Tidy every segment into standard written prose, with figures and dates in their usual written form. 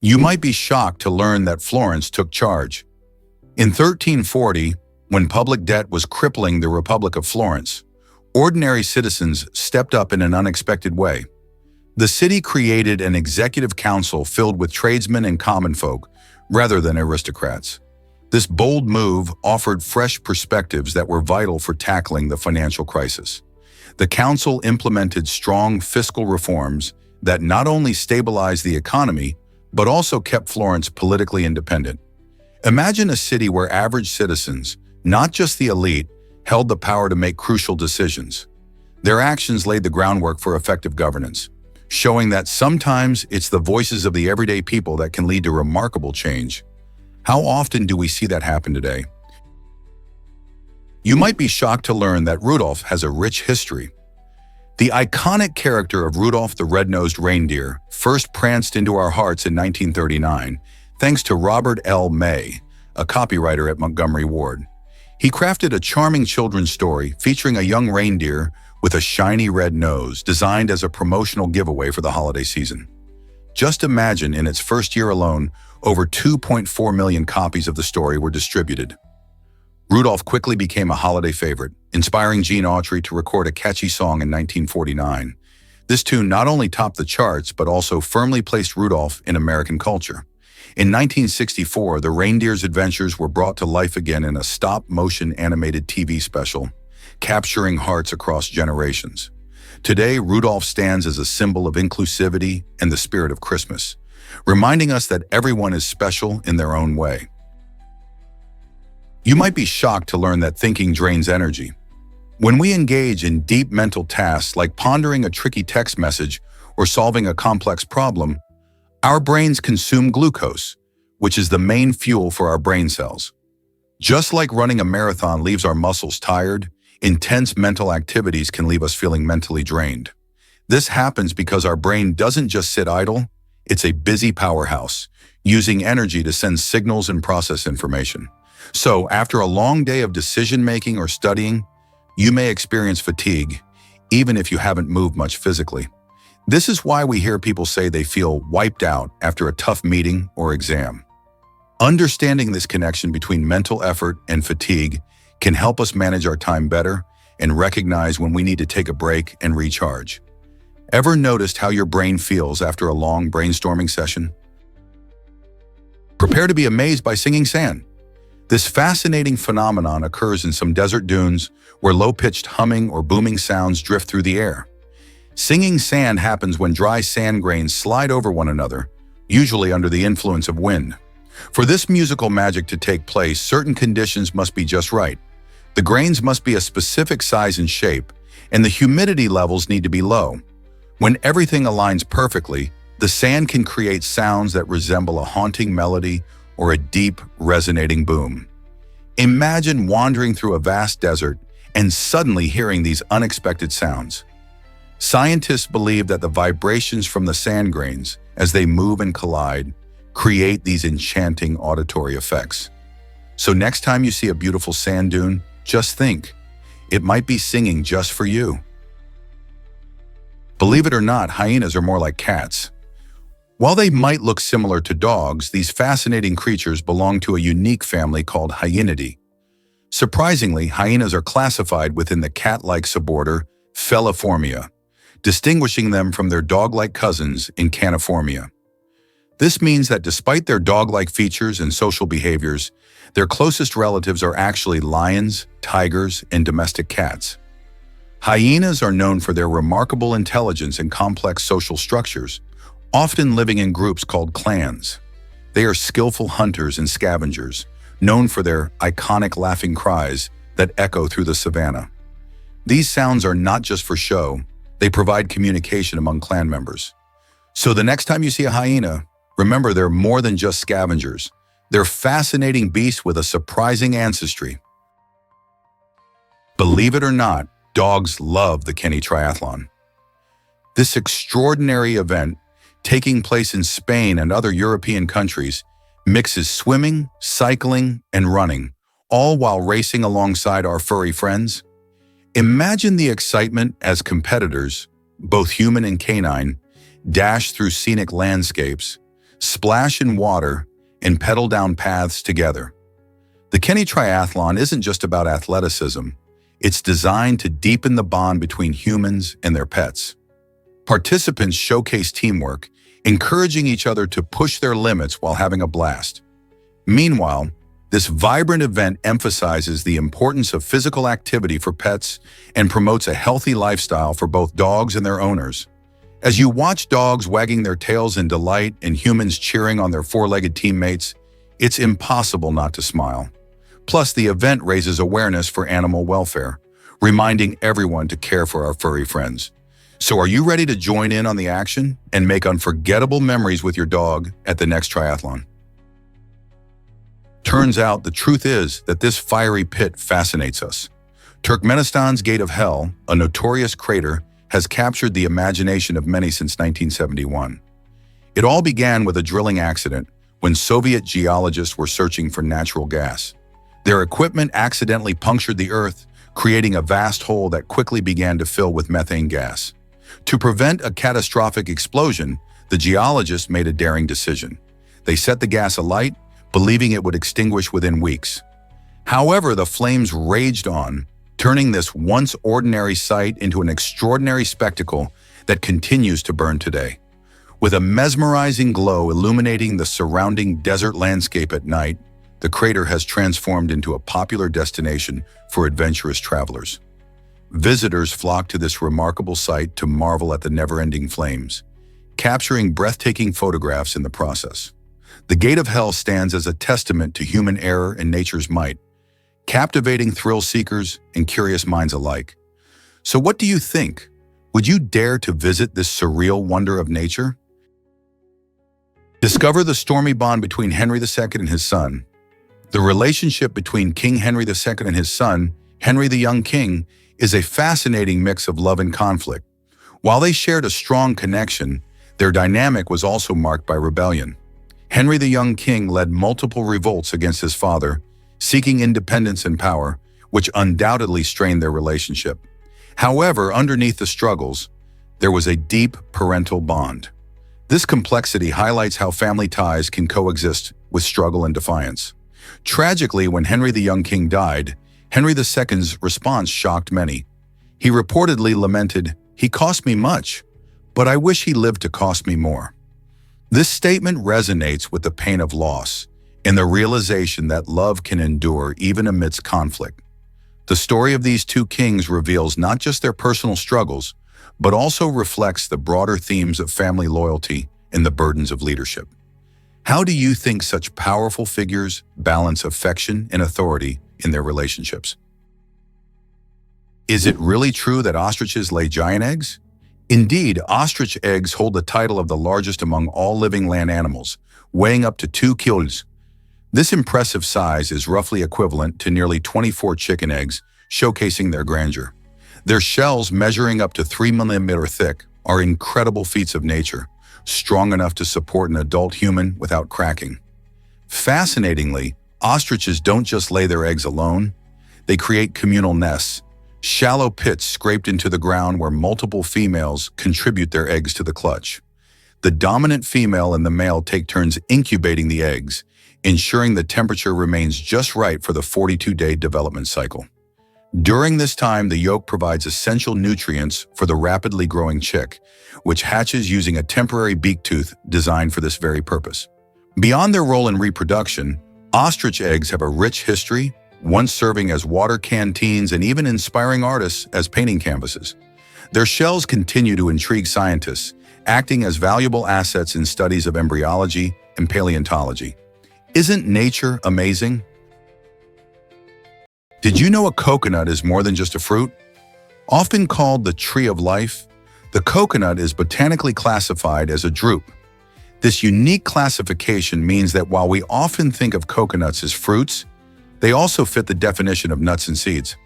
You might be shocked to learn that Florence took charge. In 1340, when public debt was crippling the Republic of Florence, ordinary citizens stepped up in an unexpected way. The city created an executive council filled with tradesmen and common folk, rather than aristocrats. This bold move offered fresh perspectives that were vital for tackling the financial crisis. The council implemented strong fiscal reforms that not only stabilized the economy, but also kept Florence politically independent. Imagine a city where average citizens, not just the elite, held the power to make crucial decisions. Their actions laid the groundwork for effective governance, showing that sometimes it's the voices of the everyday people that can lead to remarkable change. How often do we see that happen today? You might be shocked to learn that Rudolph has a rich history. The iconic character of Rudolph the Red-Nosed Reindeer first pranced into our hearts in 1939, thanks to Robert L. May, a copywriter at Montgomery Ward. He crafted a charming children's story featuring a young reindeer with a shiny red nose, designed as a promotional giveaway for the holiday season. Just imagine, in its first year alone, over 2.4 million copies of the story were distributed. Rudolph quickly became a holiday favorite, inspiring Gene Autry to record a catchy song in 1949. This tune not only topped the charts, but also firmly placed Rudolph in American culture. In 1964, the reindeer's adventures were brought to life again in a stop-motion animated TV special, capturing hearts across generations. Today, Rudolph stands as a symbol of inclusivity and the spirit of Christmas, reminding us that everyone is special in their own way. You might be shocked to learn that thinking drains energy. When we engage in deep mental tasks like pondering a tricky text message or solving a complex problem, our brains consume glucose, which is the main fuel for our brain cells. Just like running a marathon leaves our muscles tired, intense mental activities can leave us feeling mentally drained. This happens because our brain doesn't just sit idle, it's a busy powerhouse, using energy to send signals and process information. So, after a long day of decision-making or studying, you may experience fatigue, even if you haven't moved much physically. This is why we hear people say they feel wiped out after a tough meeting or exam. Understanding this connection between mental effort and fatigue can help us manage our time better and recognize when we need to take a break and recharge. Ever noticed how your brain feels after a long brainstorming session? Prepare to be amazed by singing sand. This fascinating phenomenon occurs in some desert dunes where low-pitched humming or booming sounds drift through the air. Singing sand happens when dry sand grains slide over one another, usually under the influence of wind. For this musical magic to take place, certain conditions must be just right. The grains must be a specific size and shape, and the humidity levels need to be low. When everything aligns perfectly, the sand can create sounds that resemble a haunting melody or a deep, resonating boom. Imagine wandering through a vast desert and suddenly hearing these unexpected sounds. Scientists believe that the vibrations from the sand grains, as they move and collide, create these enchanting auditory effects. So next time you see a beautiful sand dune, just think, it might be singing just for you. Believe it or not, hyenas are more like cats. While they might look similar to dogs, these fascinating creatures belong to a unique family called Hyenidae. Surprisingly, hyenas are classified within the cat-like suborder Feliformia, distinguishing them from their dog-like cousins in Caniformia. This means that despite their dog-like features and social behaviors, their closest relatives are actually lions, tigers, and domestic cats. Hyenas are known for their remarkable intelligence and complex social structures, often living in groups called clans. They are skillful hunters and scavengers, known for their iconic laughing cries that echo through the savannah. These sounds are not just for show, they provide communication among clan members. So the next time you see a hyena, remember they're more than just scavengers. They're fascinating beasts with a surprising ancestry. Believe it or not, dogs love the Kenny Triathlon. This extraordinary event, taking place in Spain and other European countries, mixes swimming, cycling, and running, all while racing alongside our furry friends. Imagine the excitement as competitors, both human and canine, dash through scenic landscapes, splash in water, and pedal down paths together. The Kenny Triathlon isn't just about athleticism. It's designed to deepen the bond between humans and their pets. Participants showcase teamwork, encouraging each other to push their limits while having a blast. Meanwhile, this vibrant event emphasizes the importance of physical activity for pets and promotes a healthy lifestyle for both dogs and their owners. As you watch dogs wagging their tails in delight and humans cheering on their four-legged teammates, it's impossible not to smile. Plus, the event raises awareness for animal welfare, reminding everyone to care for our furry friends. So are you ready to join in on the action and make unforgettable memories with your dog at the next triathlon? Turns out the truth is that this fiery pit fascinates us. Turkmenistan's Gate of Hell, a notorious crater, has captured the imagination of many since 1971. It all began with a drilling accident when Soviet geologists were searching for natural gas. Their equipment accidentally punctured the earth, creating a vast hole that quickly began to fill with methane gas. To prevent a catastrophic explosion, the geologists made a daring decision. They set the gas alight, believing it would extinguish within weeks. However, the flames raged on, turning this once ordinary site into an extraordinary spectacle that continues to burn today. With a mesmerizing glow illuminating the surrounding desert landscape at night, the crater has transformed into a popular destination for adventurous travelers. Visitors flock to this remarkable site to marvel at the never-ending flames, capturing breathtaking photographs in the process. The Gate of Hell stands as a testament to human error and nature's might, captivating thrill seekers and curious minds alike. So what do you think? Would you dare to visit this surreal wonder of nature? Discover the stormy bond between Henry II and his son. The relationship between King Henry II and his son, Henry the Young King, is a fascinating mix of love and conflict. While they shared a strong connection, their dynamic was also marked by rebellion. Henry the Young King led multiple revolts against his father, seeking independence and power, which undoubtedly strained their relationship. However, underneath the struggles, there was a deep parental bond. This complexity highlights how family ties can coexist with struggle and defiance. Tragically, when Henry the Young King died, Henry II's response shocked many. He reportedly lamented, "He cost me much, but I wish he lived to cost me more." This statement resonates with the pain of loss and the realization that love can endure even amidst conflict. The story of these two kings reveals not just their personal struggles, but also reflects the broader themes of family loyalty and the burdens of leadership. How do you think such powerful figures balance affection and authority in their relationships? Is it really true that ostriches lay giant eggs? Indeed, ostrich eggs hold the title of the largest among all living land animals, weighing up to 2 kilos. This impressive size is roughly equivalent to nearly 24 chicken eggs, showcasing their grandeur. Their shells, measuring up to 3 millimeters thick, are incredible feats of nature, strong enough to support an adult human without cracking. Fascinatingly, ostriches don't just lay their eggs alone. They create communal nests, shallow pits scraped into the ground where multiple females contribute their eggs to the clutch. The dominant female and the male take turns incubating the eggs, ensuring the temperature remains just right for the 42-day development cycle. During this time, the yolk provides essential nutrients for the rapidly growing chick, which hatches using a temporary beak tooth designed for this very purpose. Beyond their role in reproduction, ostrich eggs have a rich history, once serving as water canteens and even inspiring artists as painting canvases. Their shells continue to intrigue scientists, acting as valuable assets in studies of embryology and paleontology. Isn't nature amazing? Did you know a coconut is more than just a fruit? Often called the tree of life, the coconut is botanically classified as a drupe. This unique classification means that while we often think of coconuts as fruits, they also fit the definition of nuts and seeds.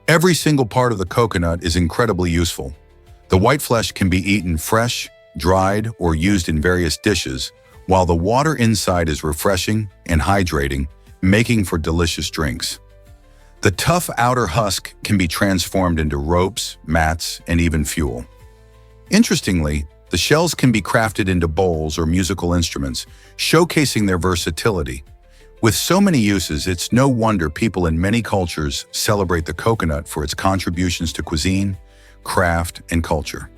Every single part of the coconut is incredibly useful. The white flesh can be eaten fresh, dried, or used in various dishes, while the water inside is refreshing and hydrating, making for delicious drinks. The tough outer husk can be transformed into ropes, mats, and even fuel. Interestingly, The shells can be crafted into bowls or musical instruments, showcasing their versatility. With so many uses, it's no wonder people in many cultures celebrate the coconut for its contributions to cuisine, craft, and culture.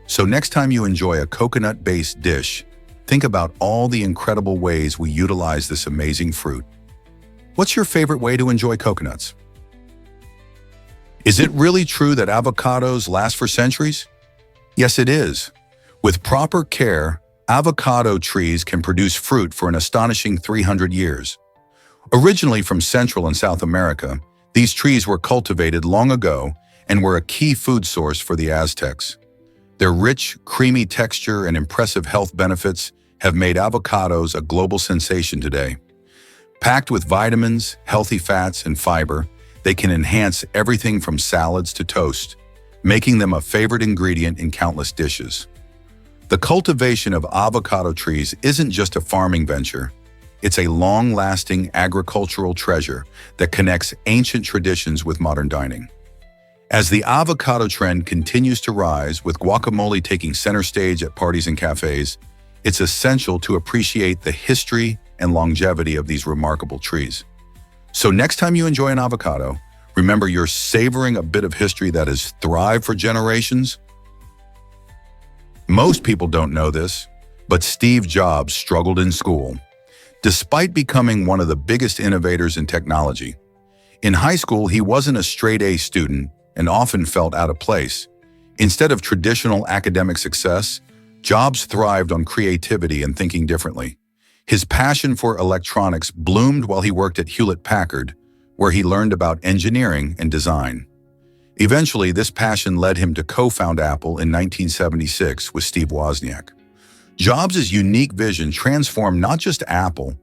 So next time you enjoy a coconut-based dish, think about all the incredible ways we utilize this amazing fruit. What's your favorite way to enjoy coconuts? Is it really true that avocados last for centuries? Yes, it is. With proper care, avocado trees can produce fruit for an astonishing 300 years. Originally from Central and South America, these trees were cultivated long ago and were a key food source for the Aztecs. Their rich, creamy texture and impressive health benefits have made avocados a global sensation today. Packed with vitamins, healthy fats, and fiber, they can enhance everything from salads to toast, making them a favorite ingredient in countless dishes. The cultivation of avocado trees isn't just a farming venture. It's a long-lasting agricultural treasure that connects ancient traditions with modern dining. As the avocado trend continues to rise, with guacamole taking center stage at parties and cafes, it's essential to appreciate the history and longevity of these remarkable trees. So next time you enjoy an avocado, remember you're savoring a bit of history that has thrived for generations. Most people don't know this, but Steve Jobs struggled in school, despite becoming one of the biggest innovators in technology. In high school, he wasn't a straight-A student and often felt out of place. Instead of traditional academic success, Jobs thrived on creativity and thinking differently. His passion for electronics bloomed while he worked at Hewlett-Packard, where he learned about engineering and design. Eventually, this passion led him to co-found Apple in 1976 with Steve Wozniak. Jobs' unique vision transformed not just Apple,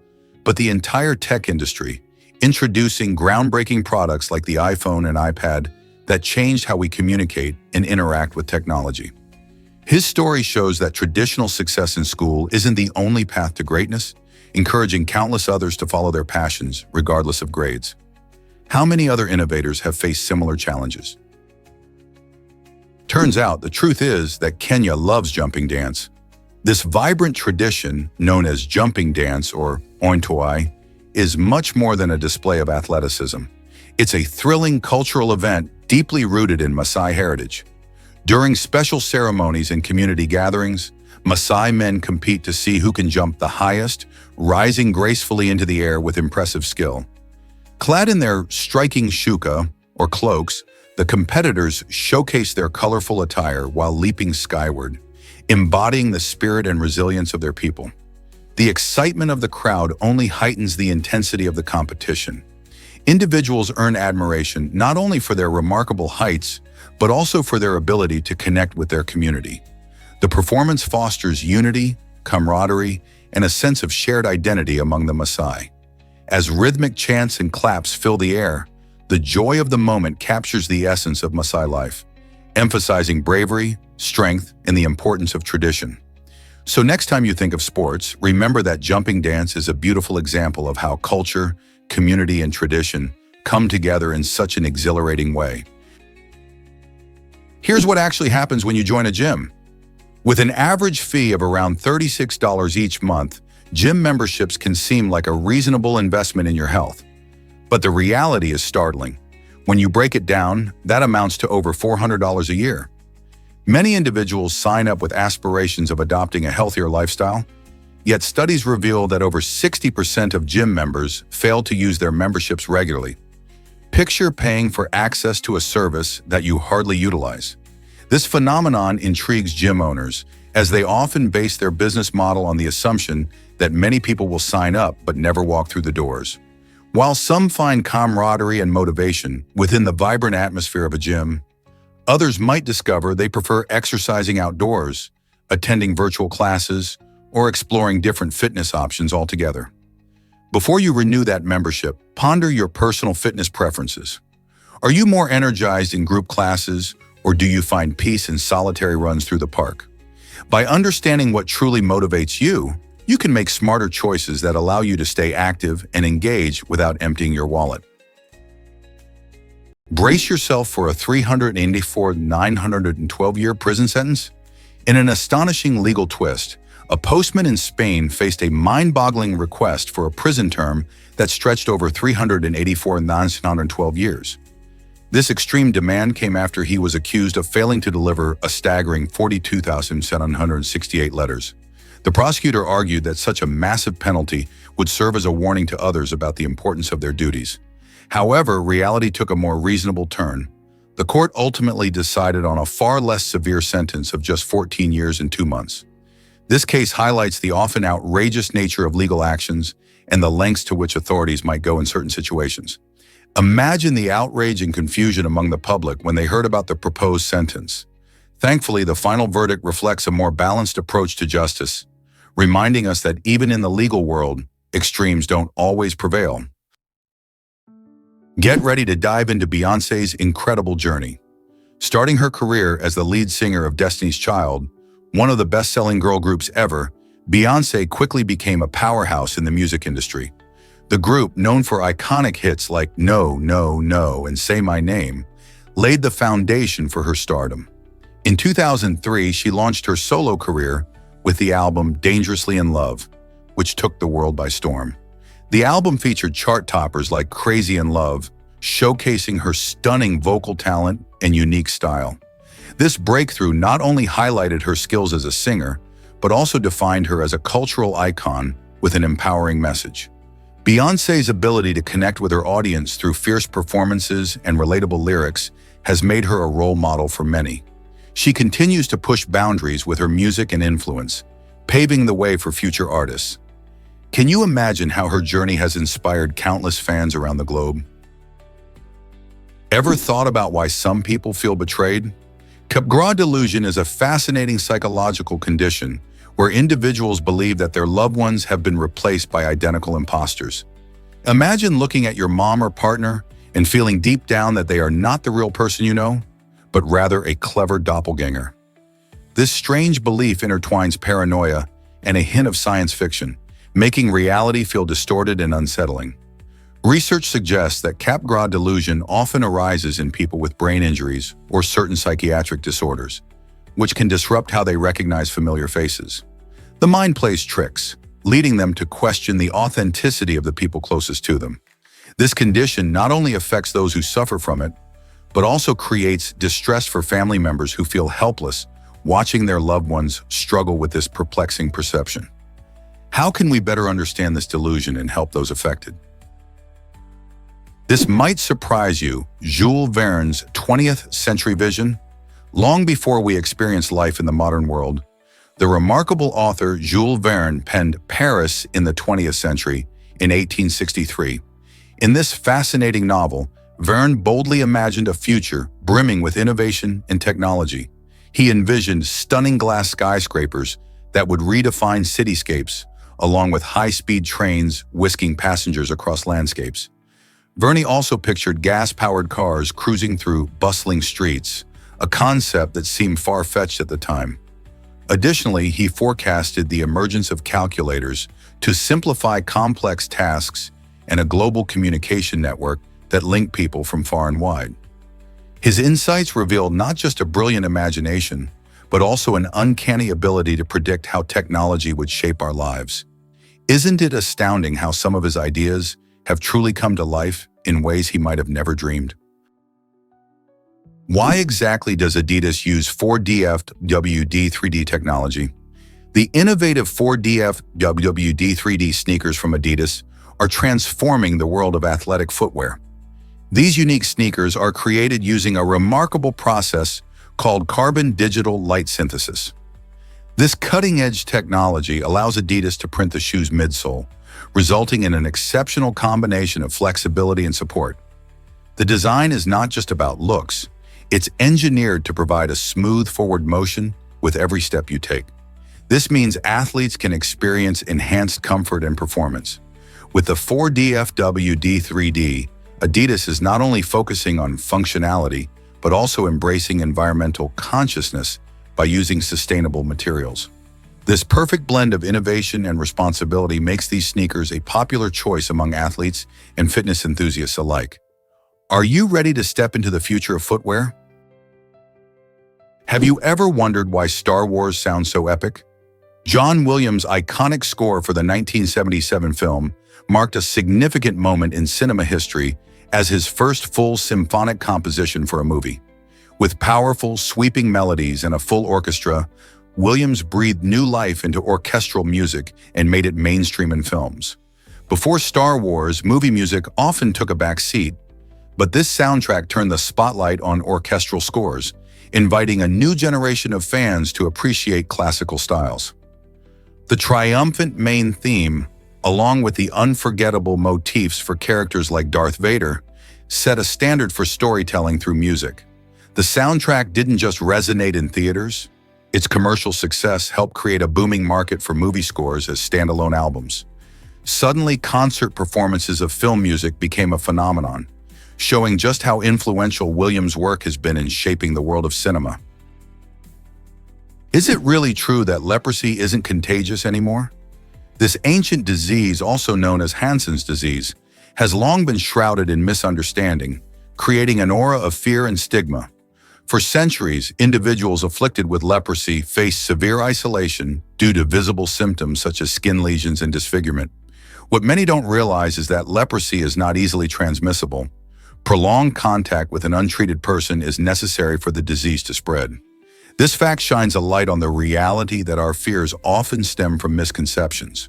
but the entire tech industry, introducing groundbreaking products like the iPhone and iPad that changed how we communicate and interact with technology. His story shows that traditional success in school isn't the only path to greatness, encouraging countless others to follow their passions, regardless of grades. How many other innovators have faced similar challenges? Turns out, the truth is that Kenya loves jumping dance. This vibrant tradition, known as jumping dance or ointoi, is much more than a display of athleticism. It's a thrilling cultural event deeply rooted in Maasai heritage. During special ceremonies and community gatherings, Maasai men compete to see who can jump the highest, rising gracefully into the air with impressive skill. Clad in their striking shuka, or cloaks, the competitors showcase their colorful attire while leaping skyward, embodying the spirit and resilience of their people. The excitement of the crowd only heightens the intensity of the competition. Individuals earn admiration not only for their remarkable heights, but also for their ability to connect with their community. The performance fosters unity, camaraderie, and a sense of shared identity among the Maasai. As rhythmic chants and claps fill the air, the joy of the moment captures the essence of Maasai life, emphasizing bravery, strength, and the importance of tradition. So next time you think of sports, remember that jumping dance is a beautiful example of how culture, community, and tradition come together in such an exhilarating way. Here's what actually happens when you join a gym. With an average fee of around $36 each month, gym memberships can seem like a reasonable investment in your health. But the reality is startling. When you break it down, that amounts to over $400 a year. Many individuals sign up with aspirations of adopting a healthier lifestyle, yet studies reveal that over 60% of gym members fail to use their memberships regularly. Picture paying for access to a service that you hardly utilize. This phenomenon intrigues gym owners, as they often base their business model on the assumption that many people will sign up but never walk through the doors. While some find camaraderie and motivation within the vibrant atmosphere of a gym, others might discover they prefer exercising outdoors, attending virtual classes, or exploring different fitness options altogether. Before you renew that membership, ponder your personal fitness preferences. Are you more energized in group classes, or do you find peace in solitary runs through the park? By understanding what truly motivates you, you can make smarter choices that allow you to stay active and engaged without emptying your wallet. Brace yourself for a 384 912-year prison sentence. In an astonishing legal twist, a postman in Spain faced a mind-boggling request for a prison term that stretched over 384,912 years. This extreme demand came after he was accused of failing to deliver a staggering 42,768 letters. The prosecutor argued that such a massive penalty would serve as a warning to others about the importance of their duties. However, reality took a more reasonable turn. The court ultimately decided on a far less severe sentence of just 14 years and 2 months. This case highlights the often outrageous nature of legal actions and the lengths to which authorities might go in certain situations. Imagine the outrage and confusion among the public when they heard about the proposed sentence. Thankfully, the final verdict reflects a more balanced approach to justice, reminding us that even in the legal world, extremes don't always prevail. Get ready to dive into Beyonce's incredible journey. Starting her career as the lead singer of Destiny's Child, one of the best-selling girl groups ever, Beyonce quickly became a powerhouse in the music industry. The group, known for iconic hits like No, No, No and Say My Name, laid the foundation for her stardom. In 2003, she launched her solo career with the album Dangerously in Love, which took the world by storm. The album featured chart toppers like Crazy in Love, showcasing her stunning vocal talent and unique style. This breakthrough not only highlighted her skills as a singer, but also defined her as a cultural icon with an empowering message. Beyonce's ability to connect with her audience through fierce performances and relatable lyrics has made her a role model for many. She continues to push boundaries with her music and influence, paving the way for future artists. Can you imagine how her journey has inspired countless fans around the globe? Ever thought about why some people feel betrayed? Capgras delusion is a fascinating psychological condition where individuals believe that their loved ones have been replaced by identical imposters. Imagine looking at your mom or partner and feeling deep down that they are not the real person you know, but rather a clever doppelganger. This strange belief intertwines paranoia and a hint of science fiction, making reality feel distorted and unsettling. Research suggests that Capgras delusion often arises in people with brain injuries or certain psychiatric disorders, which can disrupt how they recognize familiar faces. The mind plays tricks, leading them to question the authenticity of the people closest to them. This condition not only affects those who suffer from it, but also creates distress for family members who feel helpless watching their loved ones struggle with this perplexing perception. How can we better understand this delusion and help those affected? This might surprise you, Jules Verne's 20th century vision. Long before we experience life in the modern world, the remarkable author Jules Verne penned Paris in the 20th century in 1863. In this fascinating novel, Verne boldly imagined a future brimming with innovation and technology. He envisioned stunning glass skyscrapers that would redefine cityscapes, along with high-speed trains whisking passengers across landscapes. Verne also pictured gas-powered cars cruising through bustling streets, a concept that seemed far-fetched at the time. Additionally, he forecasted the emergence of calculators to simplify complex tasks and a global communication network that linked people from far and wide. His insights revealed not just a brilliant imagination, but also an uncanny ability to predict how technology would shape our lives. Isn't it astounding how some of his ideas have truly come to life in ways he might have never dreamed? Why exactly does Adidas use 4DFWD 3D technology? The innovative 4DFWD 3D sneakers from Adidas are transforming the world of athletic footwear. These unique sneakers are created using a remarkable process called carbon digital light synthesis. This cutting-edge technology allows Adidas to print the shoe's midsole, resulting in an exceptional combination of flexibility and support. The design is not just about looks, it's engineered to provide a smooth forward motion with every step you take. This means athletes can experience enhanced comfort and performance. With the 4DFWD 3D, Adidas is not only focusing on functionality, but also embracing environmental consciousness by using sustainable materials. This perfect blend of innovation and responsibility makes these sneakers a popular choice among athletes and fitness enthusiasts alike. Are you ready to step into the future of footwear? Have you ever wondered why Star Wars sounds so epic? John Williams' iconic score for the 1977 film marked a significant moment in cinema history as his first full symphonic composition for a movie. With powerful, sweeping melodies and a full orchestra, Williams breathed new life into orchestral music and made it mainstream in films. Before Star Wars, movie music often took a back seat, but this soundtrack turned the spotlight on orchestral scores, inviting a new generation of fans to appreciate classical styles. The triumphant main theme, along with the unforgettable motifs for characters like Darth Vader, set a standard for storytelling through music. The soundtrack didn't just resonate in theaters. Its commercial success helped create a booming market for movie scores as standalone albums. Suddenly, concert performances of film music became a phenomenon, showing just how influential Williams' work has been in shaping the world of cinema. Is it really true that leprosy isn't contagious anymore? This ancient disease, also known as Hansen's disease, has long been shrouded in misunderstanding, creating an aura of fear and stigma. For centuries, individuals afflicted with leprosy faced severe isolation due to visible symptoms such as skin lesions and disfigurement. What many don't realize is that leprosy is not easily transmissible. Prolonged contact with an untreated person is necessary for the disease to spread. This fact shines a light on the reality that our fears often stem from misconceptions.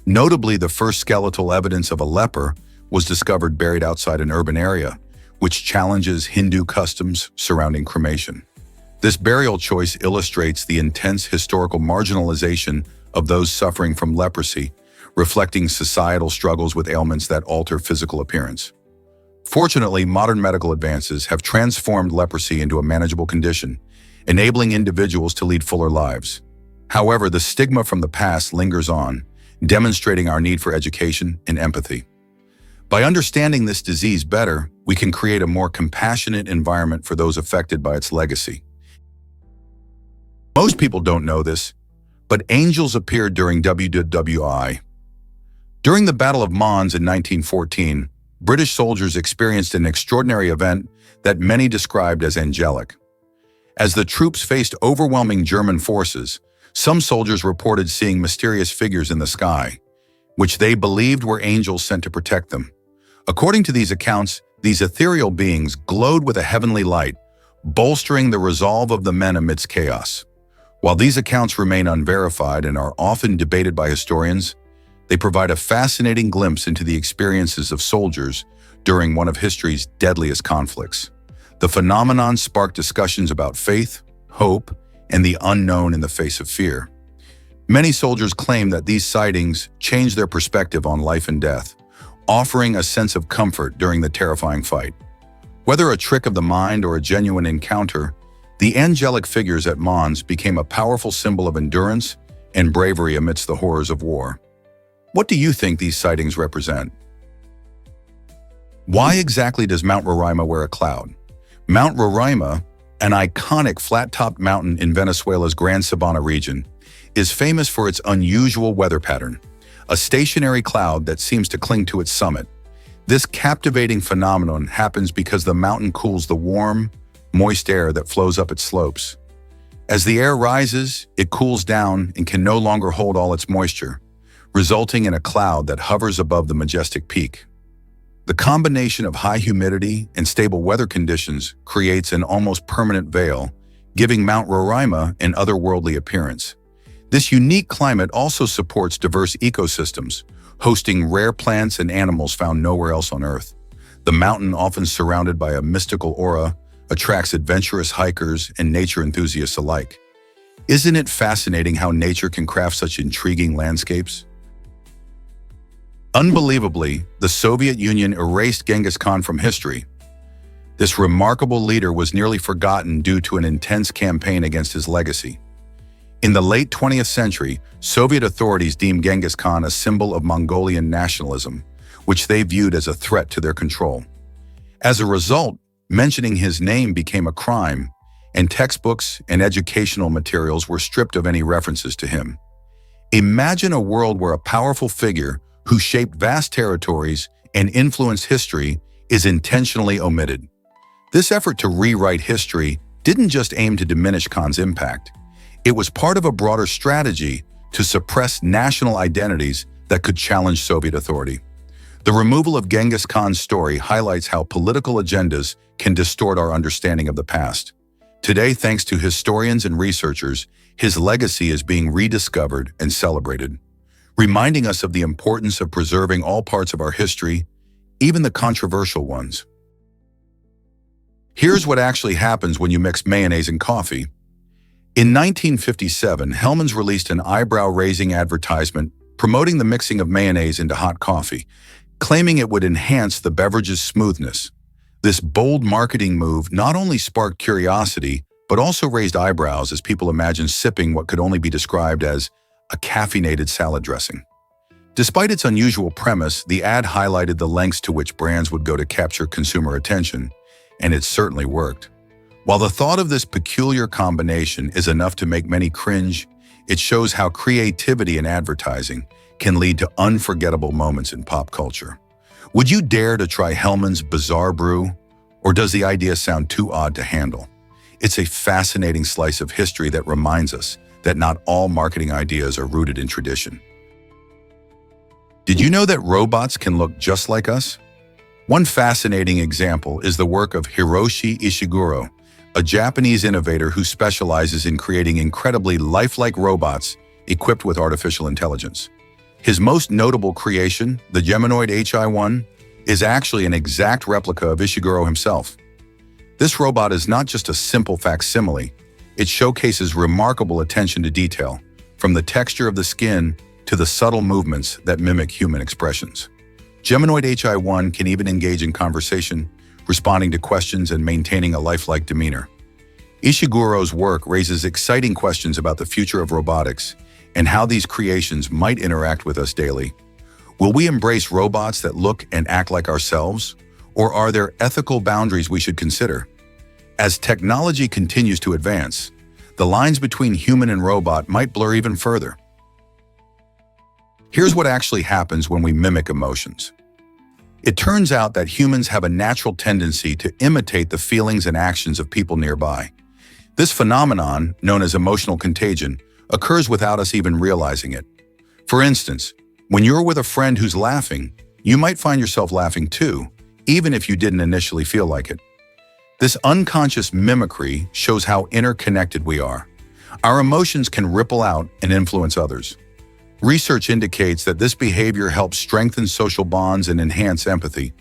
Notably, the first skeletal evidence of a leper was discovered buried outside an urban area, which challenges Hindu customs surrounding cremation. This burial choice illustrates the intense historical marginalization of those suffering from leprosy, reflecting societal struggles with ailments that alter physical appearance. Fortunately, modern medical advances have transformed leprosy into a manageable condition, enabling individuals to lead fuller lives. However, the stigma from the past lingers on, demonstrating our need for education and empathy. By understanding this disease better, we can create a more compassionate environment for those affected by its legacy. Most people don't know this, but angels appeared during WWI. During the Battle of Mons in 1914, British soldiers experienced an extraordinary event that many described as angelic. As the troops faced overwhelming German forces, some soldiers reported seeing mysterious figures in the sky, which they believed were angels sent to protect them. According to these accounts, these ethereal beings glowed with a heavenly light, bolstering the resolve of the men amidst chaos. While these accounts remain unverified and are often debated by historians, they provide a fascinating glimpse into the experiences of soldiers during one of history's deadliest conflicts. The phenomenon sparked discussions about faith, hope, and the unknown in the face of fear. Many soldiers claim that these sightings changed their perspective on life and death, offering a sense of comfort during the terrifying fight. Whether a trick of the mind or a genuine encounter, the angelic figures at Mons became a powerful symbol of endurance and bravery amidst the horrors of war. What do you think these sightings represent? Why exactly does Mount Roraima wear a cloud? Mount Roraima, an iconic flat-topped mountain in Venezuela's Gran Sabana region, is famous for its unusual weather pattern, a stationary cloud that seems to cling to its summit. This captivating phenomenon happens because the mountain cools the warm, moist air that flows up its slopes. As the air rises, it cools down and can no longer hold all its moisture, resulting in a cloud that hovers above the majestic peak. The combination of high humidity and stable weather conditions creates an almost permanent veil, giving Mount Roraima an otherworldly appearance. This unique climate also supports diverse ecosystems, hosting rare plants and animals found nowhere else on Earth. The mountain, often surrounded by a mystical aura, attracts adventurous hikers and nature enthusiasts alike. Isn't it fascinating how nature can craft such intriguing landscapes? Unbelievably, the Soviet Union erased Genghis Khan from history. This remarkable leader was nearly forgotten due to an intense campaign against his legacy. In the late 20th century, Soviet authorities deemed Genghis Khan a symbol of Mongolian nationalism, which they viewed as a threat to their control. As a result, mentioning his name became a crime, and textbooks and educational materials were stripped of any references to him. Imagine a world where a powerful figure who shaped vast territories and influenced history is intentionally omitted. This effort to rewrite history didn't just aim to diminish Khan's impact. It was part of a broader strategy to suppress national identities that could challenge Soviet authority. The removal of Genghis Khan's story highlights how political agendas can distort our understanding of the past. Today, thanks to historians and researchers, his legacy is being rediscovered and celebrated, reminding us of the importance of preserving all parts of our history, even the controversial ones. Here's what actually happens when you mix mayonnaise and coffee. In 1957, Hellmann's released an eyebrow-raising advertisement promoting the mixing of mayonnaise into hot coffee, claiming it would enhance the beverage's smoothness. This bold marketing move not only sparked curiosity, but also raised eyebrows as people imagined sipping what could only be described as a caffeinated salad dressing. Despite its unusual premise, the ad highlighted the lengths to which brands would go to capture consumer attention, and it certainly worked. While the thought of this peculiar combination is enough to make many cringe, it shows how creativity in advertising can lead to unforgettable moments in pop culture. Would you dare to try Hellmann's bizarre brew, or does the idea sound too odd to handle? It's a fascinating slice of history that reminds us that not all marketing ideas are rooted in tradition. Did you know that robots can look just like us? One fascinating example is the work of Hiroshi Ishiguro, a Japanese innovator who specializes in creating incredibly lifelike robots equipped with artificial intelligence. His most notable creation, the Geminoid HI-1, is actually an exact replica of Ishiguro himself. This robot is not just a simple facsimile, it showcases remarkable attention to detail, from the texture of the skin to the subtle movements that mimic human expressions. Geminoid HI-1 can even engage in conversation, responding to questions and maintaining a lifelike demeanor. Ishiguro's work raises exciting questions about the future of robotics and how these creations might interact with us daily. Will we embrace robots that look and act like ourselves, or are there ethical boundaries we should consider? As technology continues to advance, the lines between human and robot might blur even further. Here's what actually happens when we mimic emotions. It turns out that humans have a natural tendency to imitate the feelings and actions of people nearby. This phenomenon, known as emotional contagion, occurs without us even realizing it. For instance, when you're with a friend who's laughing, you might find yourself laughing too, even if you didn't initially feel like it. This unconscious mimicry shows how interconnected we are. Our emotions can ripple out and influence others. Research indicates that this behavior helps strengthen social bonds and enhance empathy.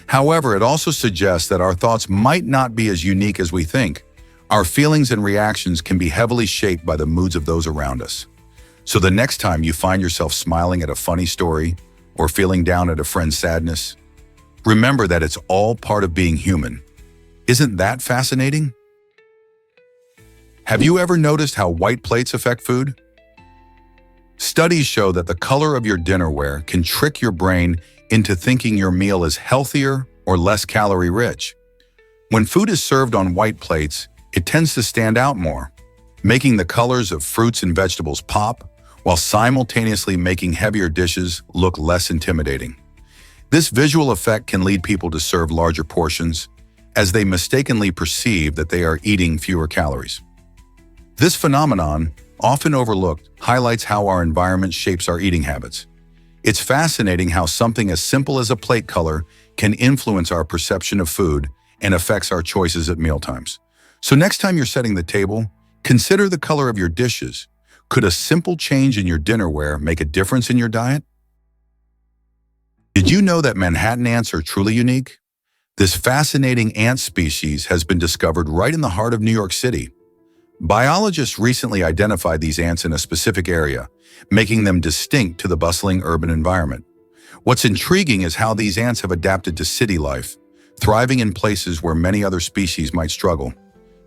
However, it also suggests that our thoughts might not be as unique as we think. Our feelings and reactions can be heavily shaped by the moods of those around us. So the next time you find yourself smiling at a funny story or feeling down at a friend's sadness, remember that it's all part of being human. Isn't that fascinating? Have you ever noticed how white plates affect food? Studies show that the color of your dinnerware can trick your brain into thinking your meal is healthier or less calorie-rich. When food is served on white plates, it tends to stand out more, making the colors of fruits and vegetables pop, while simultaneously making heavier dishes look less intimidating. This visual effect can lead people to serve larger portions, as they mistakenly perceive that they are eating fewer calories. This phenomenon, often overlooked, highlights how our environment shapes our eating habits. It's fascinating how something as simple as a plate color can influence our perception of food and affects our choices at mealtimes. So next time you're setting the table, consider the color of your dishes. Could a simple change in your dinnerware make a difference in your diet? Did you know that Manhattan ants are truly unique? This fascinating ant species has been discovered right in the heart of New York City. Biologists recently identified these ants in a specific area, making them distinct to the bustling urban environment. What's intriguing is how these ants have adapted to city life, thriving in places where many other species might struggle.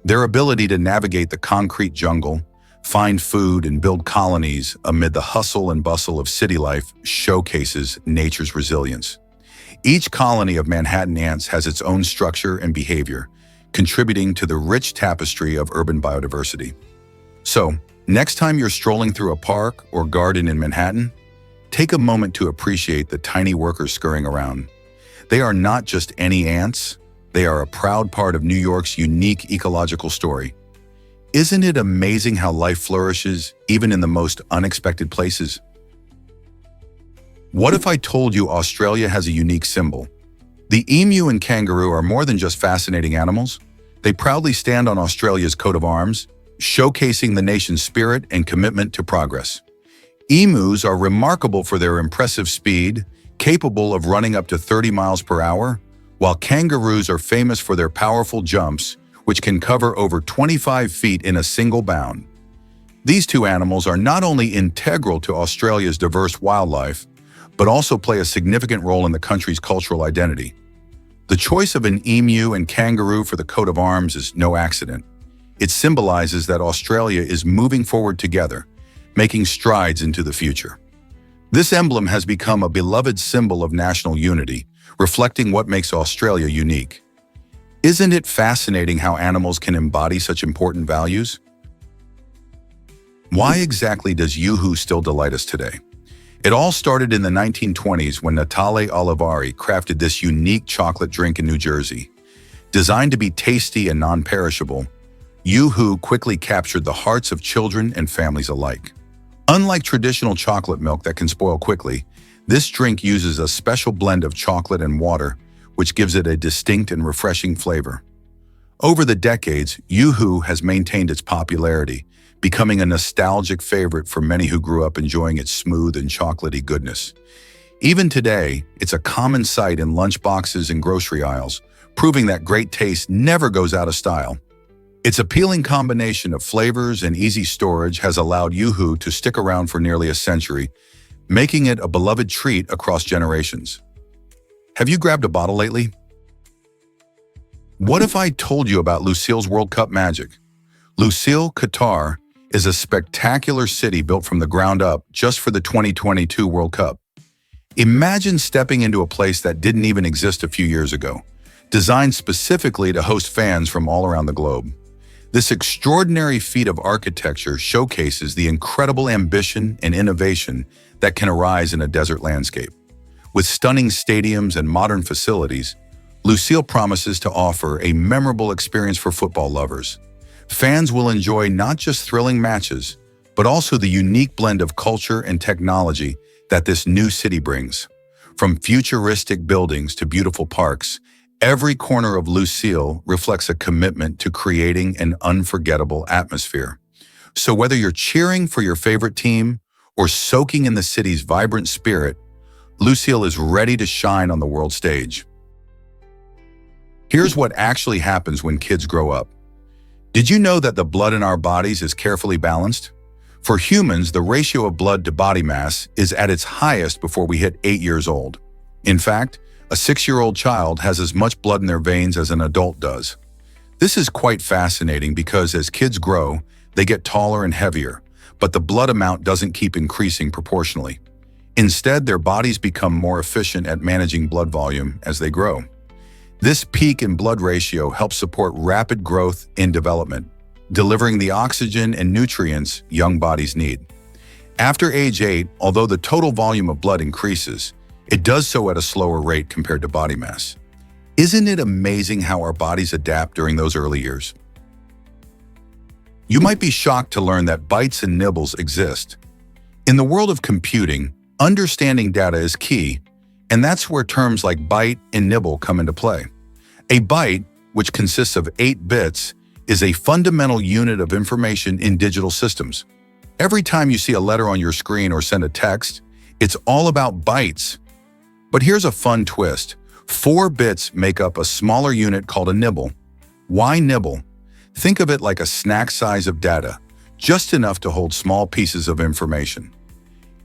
Their ability to navigate the concrete jungle, find food, and build colonies amid the hustle and bustle of city life showcases nature's resilience. Each colony of Manhattan ants has its own structure and behavior, contributing to the rich tapestry of urban biodiversity. So, next time you're strolling through a park or garden in Manhattan, take a moment to appreciate the tiny workers scurrying around. They are not just any ants, They are a proud part of New York's unique ecological story. Isn't it amazing how life flourishes even in the most unexpected places? What if I told you Australia has a unique symbol? The emu and kangaroo are more than just fascinating animals. They proudly stand on Australia's coat of arms, showcasing the nation's spirit and commitment to progress. Emus are remarkable for their impressive speed, capable of running up to 30 miles per hour, while kangaroos are famous for their powerful jumps, which can cover over 25 feet in a single bound. These two animals are not only integral to Australia's diverse wildlife, but also play a significant role in the country's cultural identity. The choice of an emu and kangaroo for the coat of arms is no accident. It symbolizes that Australia is moving forward together, making strides into the future. This emblem has become a beloved symbol of national unity, reflecting what makes Australia unique. Isn't it fascinating how animals can embody such important values? Why exactly does Yoo-hoo still delight us today? It all started in the 1920s when Natale Olivari crafted this unique chocolate drink in New Jersey. Designed to be tasty and non-perishable, Yoo-hoo quickly captured the hearts of children and families alike. Unlike traditional chocolate milk that can spoil quickly, this drink uses a special blend of chocolate and water, which gives it a distinct and refreshing flavor. Over the decades, Yoo-hoo has maintained its popularity, becoming a nostalgic favorite for many who grew up enjoying its smooth and chocolatey goodness. Even today, it's a common sight in lunchboxes and grocery aisles, proving that great taste never goes out of style. Its appealing combination of flavors and easy storage has allowed Yoo-hoo to stick around for nearly a century, making it a beloved treat across generations. Have you grabbed a bottle lately? What if I told you about Lusail's World Cup magic? Lusail, Qatar, is a spectacular city built from the ground up just for the 2022 World Cup. Imagine stepping into a place that didn't even exist a few years ago, designed specifically to host fans from all around the globe. This extraordinary feat of architecture showcases the incredible ambition and innovation that can arise in a desert landscape. With stunning stadiums and modern facilities, Lusail promises to offer a memorable experience for football lovers. Fans will enjoy not just thrilling matches, but also the unique blend of culture and technology that this new city brings. From futuristic buildings to beautiful parks, every corner of Lusail reflects a commitment to creating an unforgettable atmosphere. So whether you're cheering for your favorite team or soaking in the city's vibrant spirit, Lusail is ready to shine on the world stage. Here's what actually happens when kids grow up. Did you know that the blood in our bodies is carefully balanced? For humans, the ratio of blood to body mass is at its highest before we hit 8 years old. In fact, a 6-year-old child has as much blood in their veins as an adult does. This is quite fascinating because as kids grow, they get taller and heavier, but the blood amount doesn't keep increasing proportionally. Instead, their bodies become more efficient at managing blood volume as they grow. This peak in blood ratio helps support rapid growth and development, delivering the oxygen and nutrients young bodies need. After age 8, although the total volume of blood increases, it does so at a slower rate compared to body mass. Isn't it amazing how our bodies adapt during those early years? You might be shocked to learn that bytes and nibbles exist. In the world of computing, understanding data is key, and that's where terms like byte and nibble come into play. A byte, which consists of 8 bits, is a fundamental unit of information in digital systems. Every time you see a letter on your screen or send a text, it's all about bytes. But here's a fun twist. 4 bits make up a smaller unit called a nibble. Why nibble? Think of it like a snack size of data, just enough to hold small pieces of information.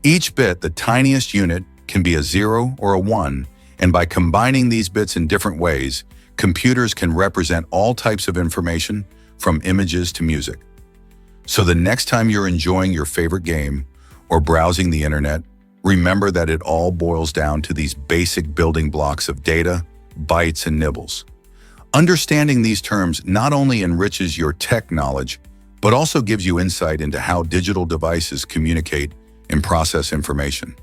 Each bit, the tiniest unit, can be a 0 or a 1, and by combining these bits in different ways, computers can represent all types of information, from images to music. So the next time you're enjoying your favorite game or browsing the internet, remember that it all boils down to these basic building blocks of data, bytes, and nibbles. Understanding these terms not only enriches your tech knowledge, but also gives you insight into how digital devices communicate and process information.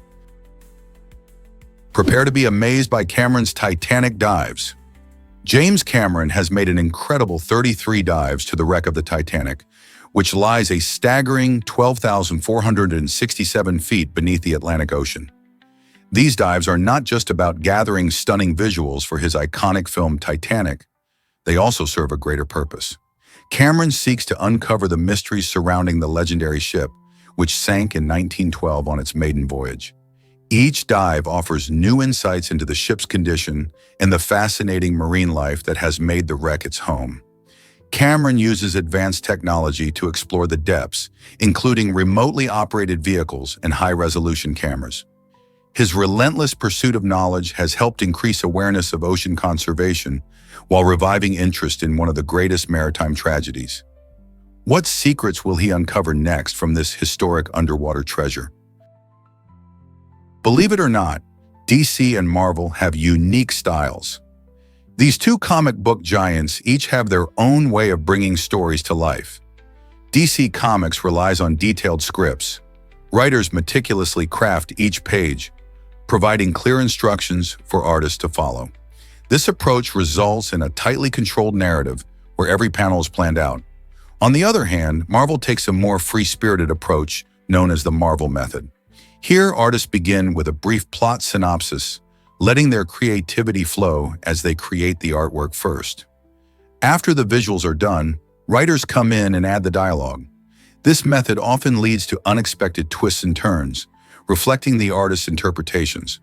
Prepare to be amazed by Cameron's Titanic dives. James Cameron has made an incredible 33 dives to the wreck of the Titanic, which lies a staggering 12,467 feet beneath the Atlantic Ocean. These dives are not just about gathering stunning visuals for his iconic film Titanic, they also serve a greater purpose. Cameron seeks to uncover the mysteries surrounding the legendary ship, which sank in 1912 on its maiden voyage. Each dive offers new insights into the ship's condition and the fascinating marine life that has made the wreck its home. Cameron uses advanced technology to explore the depths, including remotely operated vehicles and high-resolution cameras. His relentless pursuit of knowledge has helped increase awareness of ocean conservation while reviving interest in one of the greatest maritime tragedies. What secrets will he uncover next from this historic underwater treasure? Believe it or not, DC and Marvel have unique styles. These two comic book giants each have their own way of bringing stories to life. DC Comics relies on detailed scripts. Writers meticulously craft each page, providing clear instructions for artists to follow. This approach results in a tightly controlled narrative where every panel is planned out. On the other hand, Marvel takes a more free-spirited approach known as the Marvel method. Here, artists begin with a brief plot synopsis, letting their creativity flow as they create the artwork first. After the visuals are done, writers come in and add the dialogue. This method often leads to unexpected twists and turns, reflecting the artist's interpretations.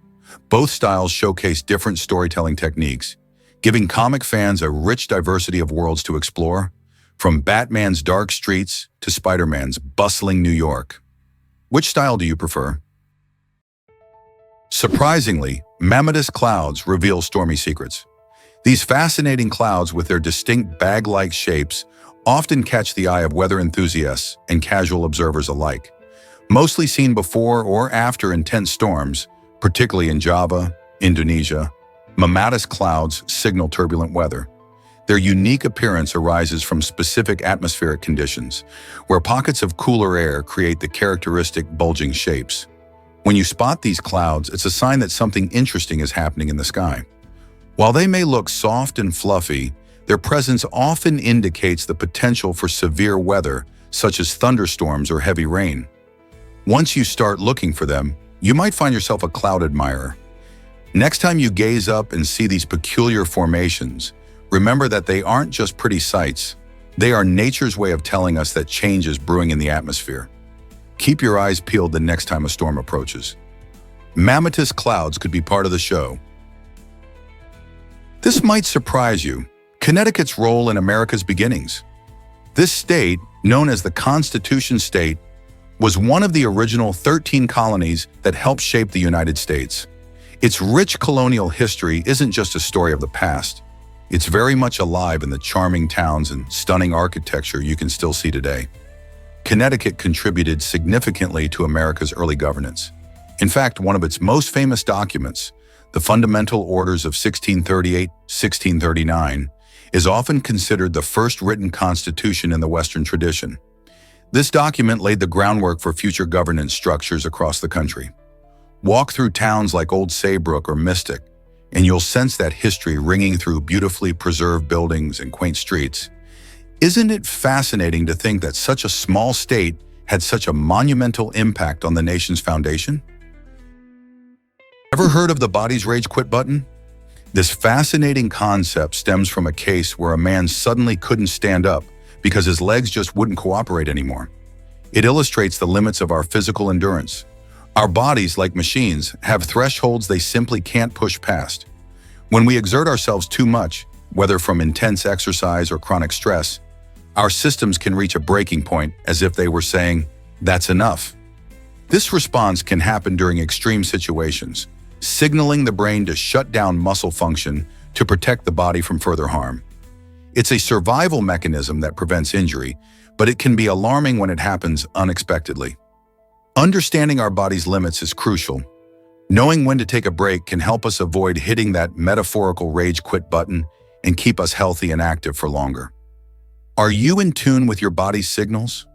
Both styles showcase different storytelling techniques, giving comic fans a rich diversity of worlds to explore, from Batman's dark streets to Spider-Man's bustling New York. Which style do you prefer? Surprisingly, mammotus clouds reveal stormy secrets. These fascinating clouds with their distinct bag-like shapes often catch the eye of weather enthusiasts and casual observers alike. Mostly seen before or after intense storms, particularly in Java, Indonesia, mammotus clouds signal turbulent weather. Their unique appearance arises from specific atmospheric conditions, where pockets of cooler air create the characteristic bulging shapes. When you spot these clouds, it's a sign that something interesting is happening in the sky. While they may look soft and fluffy, their presence often indicates the potential for severe weather, such as thunderstorms or heavy rain. Once you start looking for them, you might find yourself a cloud admirer. Next time you gaze up and see these peculiar formations, remember that they aren't just pretty sights. They are nature's way of telling us that change is brewing in the atmosphere. Keep your eyes peeled the next time a storm approaches. Mammotus clouds could be part of the show. This might surprise you. Connecticut's role in America's beginnings. This state, known as the Constitution State, was one of the original 13 colonies that helped shape the United States. Its rich colonial history isn't just a story of the past. It's very much alive in the charming towns and stunning architecture you can still see today. Connecticut contributed significantly to America's early governance. In fact, one of its most famous documents, the Fundamental Orders of 1638-1639, is often considered the first written constitution in the Western tradition. This document laid the groundwork for future governance structures across the country. Walk through towns like Old Saybrook or Mystic, and you'll sense that history ringing through beautifully preserved buildings and quaint streets. Isn't it fascinating to think that such a small state had such a monumental impact on the nation's foundation? Ever heard of the body's rage quit button? This fascinating concept stems from a case where a man suddenly couldn't stand up because his legs just wouldn't cooperate anymore. It illustrates the limits of our physical endurance. Our bodies, like machines, have thresholds they simply can't push past. When we exert ourselves too much, whether from intense exercise or chronic stress, our systems can reach a breaking point as if they were saying, "That's enough." This response can happen during extreme situations, signaling the brain to shut down muscle function to protect the body from further harm. It's a survival mechanism that prevents injury, but it can be alarming when it happens unexpectedly. Understanding our body's limits is crucial. Knowing when to take a break can help us avoid hitting that metaphorical rage quit button and keep us healthy and active for longer. Are you in tune with your body's signals?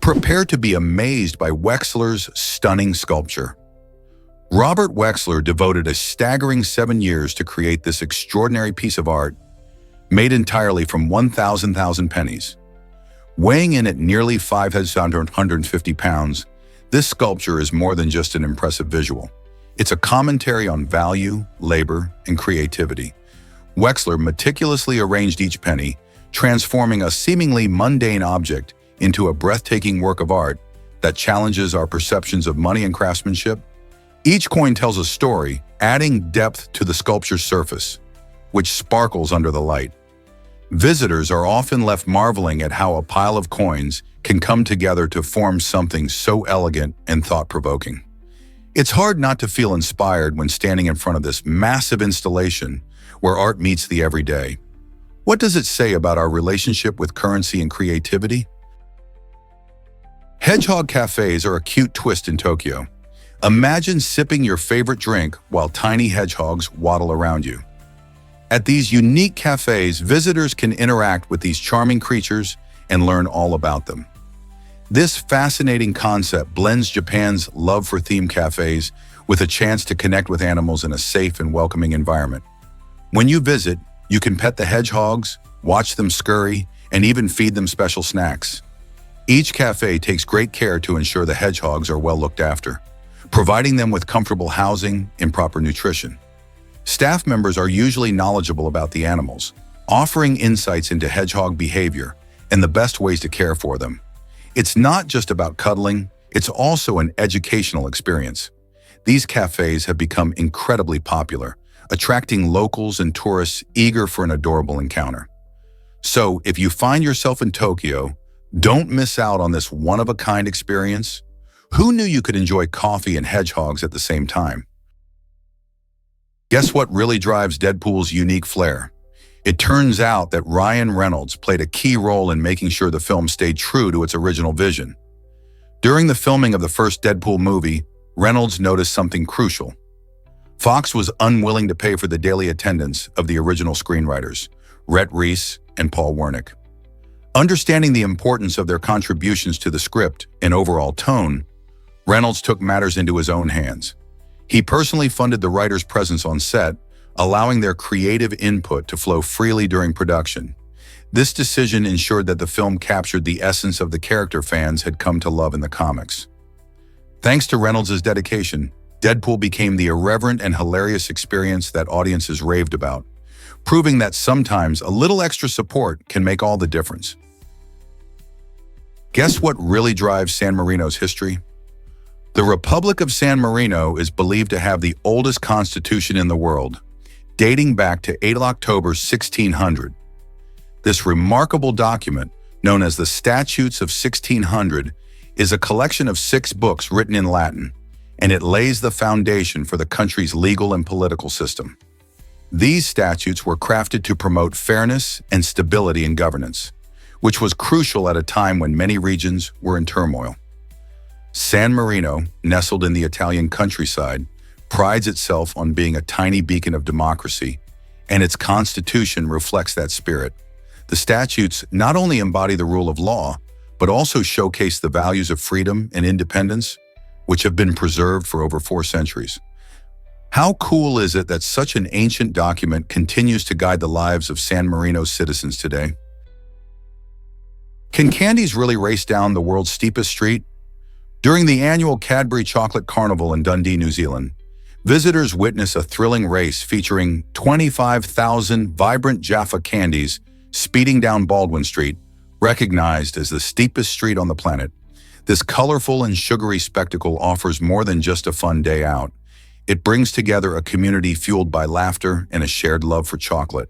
Prepare to be amazed by Wexler's stunning sculpture. Robert Wexler devoted a staggering 7 years to create this extraordinary piece of art, made entirely from 1,000 pennies. Weighing in at nearly 550 pounds, this sculpture is more than just an impressive visual. It's a commentary on value, labor, and creativity. Wexler meticulously arranged each penny, transforming a seemingly mundane object into a breathtaking work of art that challenges our perceptions of money and craftsmanship. Each coin tells a story, adding depth to the sculpture's surface, which sparkles under the light. Visitors are often left marveling at how a pile of coins can come together to form something so elegant and thought-provoking. It's hard not to feel inspired when standing in front of this massive installation where art meets the everyday. What does it say about our relationship with currency and creativity? Hedgehog cafes are a cute twist in Tokyo. Imagine sipping your favorite drink while tiny hedgehogs waddle around you. At these unique cafes, visitors can interact with these charming creatures and learn all about them. This fascinating concept blends Japan's love for themed cafes with a chance to connect with animals in a safe and welcoming environment. When you visit, you can pet the hedgehogs, watch them scurry, and even feed them special snacks. Each cafe takes great care to ensure the hedgehogs are well looked after, providing them with comfortable housing and proper nutrition. Staff members are usually knowledgeable about the animals, offering insights into hedgehog behavior and the best ways to care for them. It's not just about cuddling, it's also an educational experience. These cafes have become incredibly popular, attracting locals and tourists eager for an adorable encounter. So, if you find yourself in Tokyo, don't miss out on this one-of-a-kind experience. Who knew you could enjoy coffee and hedgehogs at the same time? Guess what really drives Deadpool's unique flair? It turns out that Ryan Reynolds played a key role in making sure the film stayed true to its original vision. During the filming of the first Deadpool movie, Reynolds noticed something crucial. Fox was unwilling to pay for the daily attendance of the original screenwriters, Rhett Reese and Paul Wernick. Understanding the importance of their contributions to the script and overall tone, Reynolds took matters into his own hands. He personally funded the writers' presence on set, allowing their creative input to flow freely during production. This decision ensured that the film captured the essence of the character fans had come to love in the comics. Thanks to Reynolds' dedication, Deadpool became the irreverent and hilarious experience that audiences raved about, proving that sometimes a little extra support can make all the difference. Guess what really drives San Marino's history? The Republic of San Marino is believed to have the oldest constitution in the world, dating back to 8 October 1600. This remarkable document, known as the Statutes of 1600, is a collection of 6 books written in Latin, and it lays the foundation for the country's legal and political system. These statutes were crafted to promote fairness and stability in governance, which was crucial at a time when many regions were in turmoil. San Marino, nestled in the Italian countryside, prides itself on being a tiny beacon of democracy, and its constitution reflects that spirit. The statutes not only embody the rule of law, but also showcase the values of freedom and independence, which have been preserved for over 4 centuries. How cool is it that such an ancient document continues to guide the lives of San Marino's citizens today? Can candies really race down the world's steepest street? During the annual Cadbury Chocolate Carnival in Dundee, New Zealand, visitors witness a thrilling race featuring 25,000 vibrant Jaffa candies speeding down Baldwin Street, recognized as the steepest street on the planet. This colorful and sugary spectacle offers more than just a fun day out. It brings together a community fueled by laughter and a shared love for chocolate.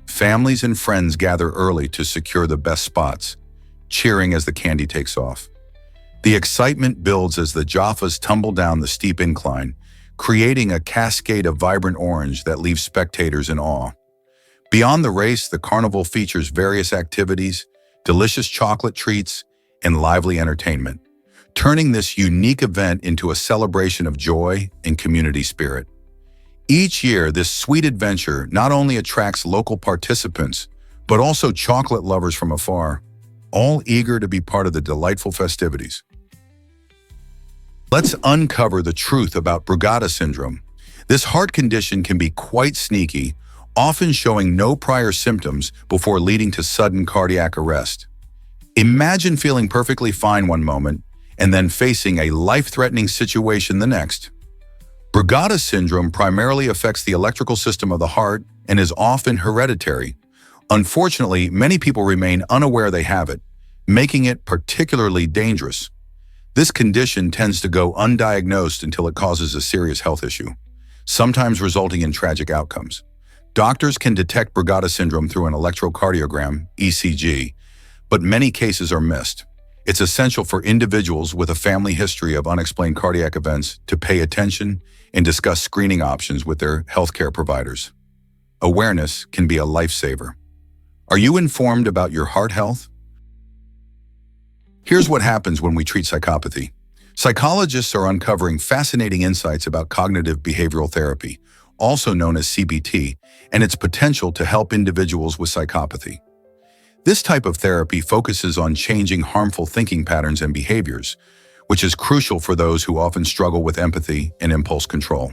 Families and friends gather early to secure the best spots, cheering as the candy takes off. The excitement builds as the Jaffas tumble down the steep incline, creating a cascade of vibrant orange that leaves spectators in awe. Beyond the race, the carnival features various activities, delicious chocolate treats, and lively entertainment, turning this unique event into a celebration of joy and community spirit. Each year, this sweet adventure not only attracts local participants, but also chocolate lovers from afar, all eager to be part of the delightful festivities. Let's uncover the truth about Brugada syndrome. This heart condition can be quite sneaky, often showing no prior symptoms before leading to sudden cardiac arrest. Imagine feeling perfectly fine one moment and then facing a life-threatening situation the next. Brugada syndrome primarily affects the electrical system of the heart and is often hereditary. Unfortunately, many people remain unaware they have it, making it particularly dangerous. This condition tends to go undiagnosed until it causes a serious health issue, sometimes resulting in tragic outcomes. Doctors can detect Brugada syndrome through an electrocardiogram, ECG, but many cases are missed. It's essential for individuals with a family history of unexplained cardiac events to pay attention and discuss screening options with their healthcare providers. Awareness can be a lifesaver. Are you informed about your heart health? Here's what happens when we treat psychopathy. Psychologists are uncovering fascinating insights about cognitive behavioral therapy, also known as CBT, and its potential to help individuals with psychopathy. This type of therapy focuses on changing harmful thinking patterns and behaviors, which is crucial for those who often struggle with empathy and impulse control.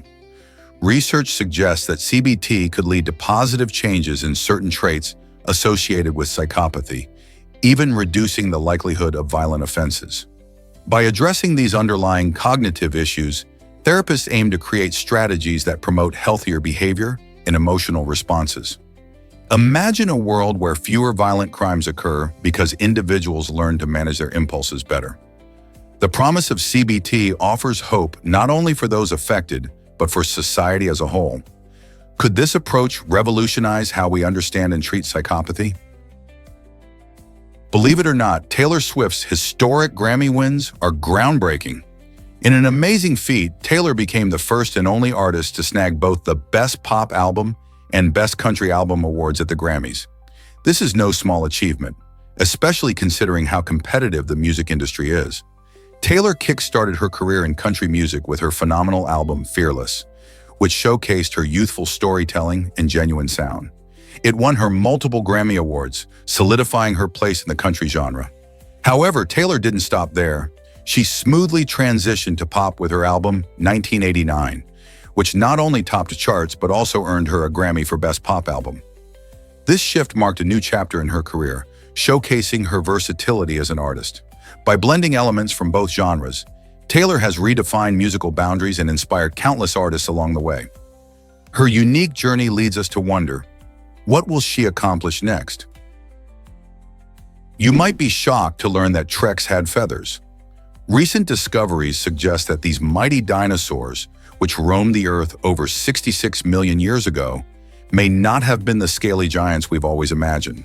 Research suggests that CBT could lead to positive changes in certain traits associated with psychopathy, even reducing the likelihood of violent offenses. By addressing these underlying cognitive issues, therapists aim to create strategies that promote healthier behavior and emotional responses. Imagine a world where fewer violent crimes occur because individuals learn to manage their impulses better. The promise of CBT offers hope not only for those affected, but for society as a whole. Could this approach revolutionize how we understand and treat psychopathy? Believe it or not, Taylor Swift's historic Grammy wins are groundbreaking. In an amazing feat, Taylor became the first and only artist to snag both the Best Pop Album and Best Country Album awards at the Grammys. This is no small achievement, especially considering how competitive the music industry is. Taylor kick-started her career in country music with her phenomenal album Fearless, which showcased her youthful storytelling and genuine sound. It won her multiple Grammy Awards, solidifying her place in the country genre. However, Taylor didn't stop there. She smoothly transitioned to pop with her album 1989, which not only topped the charts but also earned her a Grammy for Best Pop Album. This shift marked a new chapter in her career, showcasing her versatility as an artist. By blending elements from both genres, Taylor has redefined musical boundaries and inspired countless artists along the way. Her unique journey leads us to wonder, what will she accomplish next? You might be shocked to learn that Treks had feathers. Recent discoveries suggest that these mighty dinosaurs, which roamed the Earth over 66 million years ago, may not have been the scaly giants we've always imagined.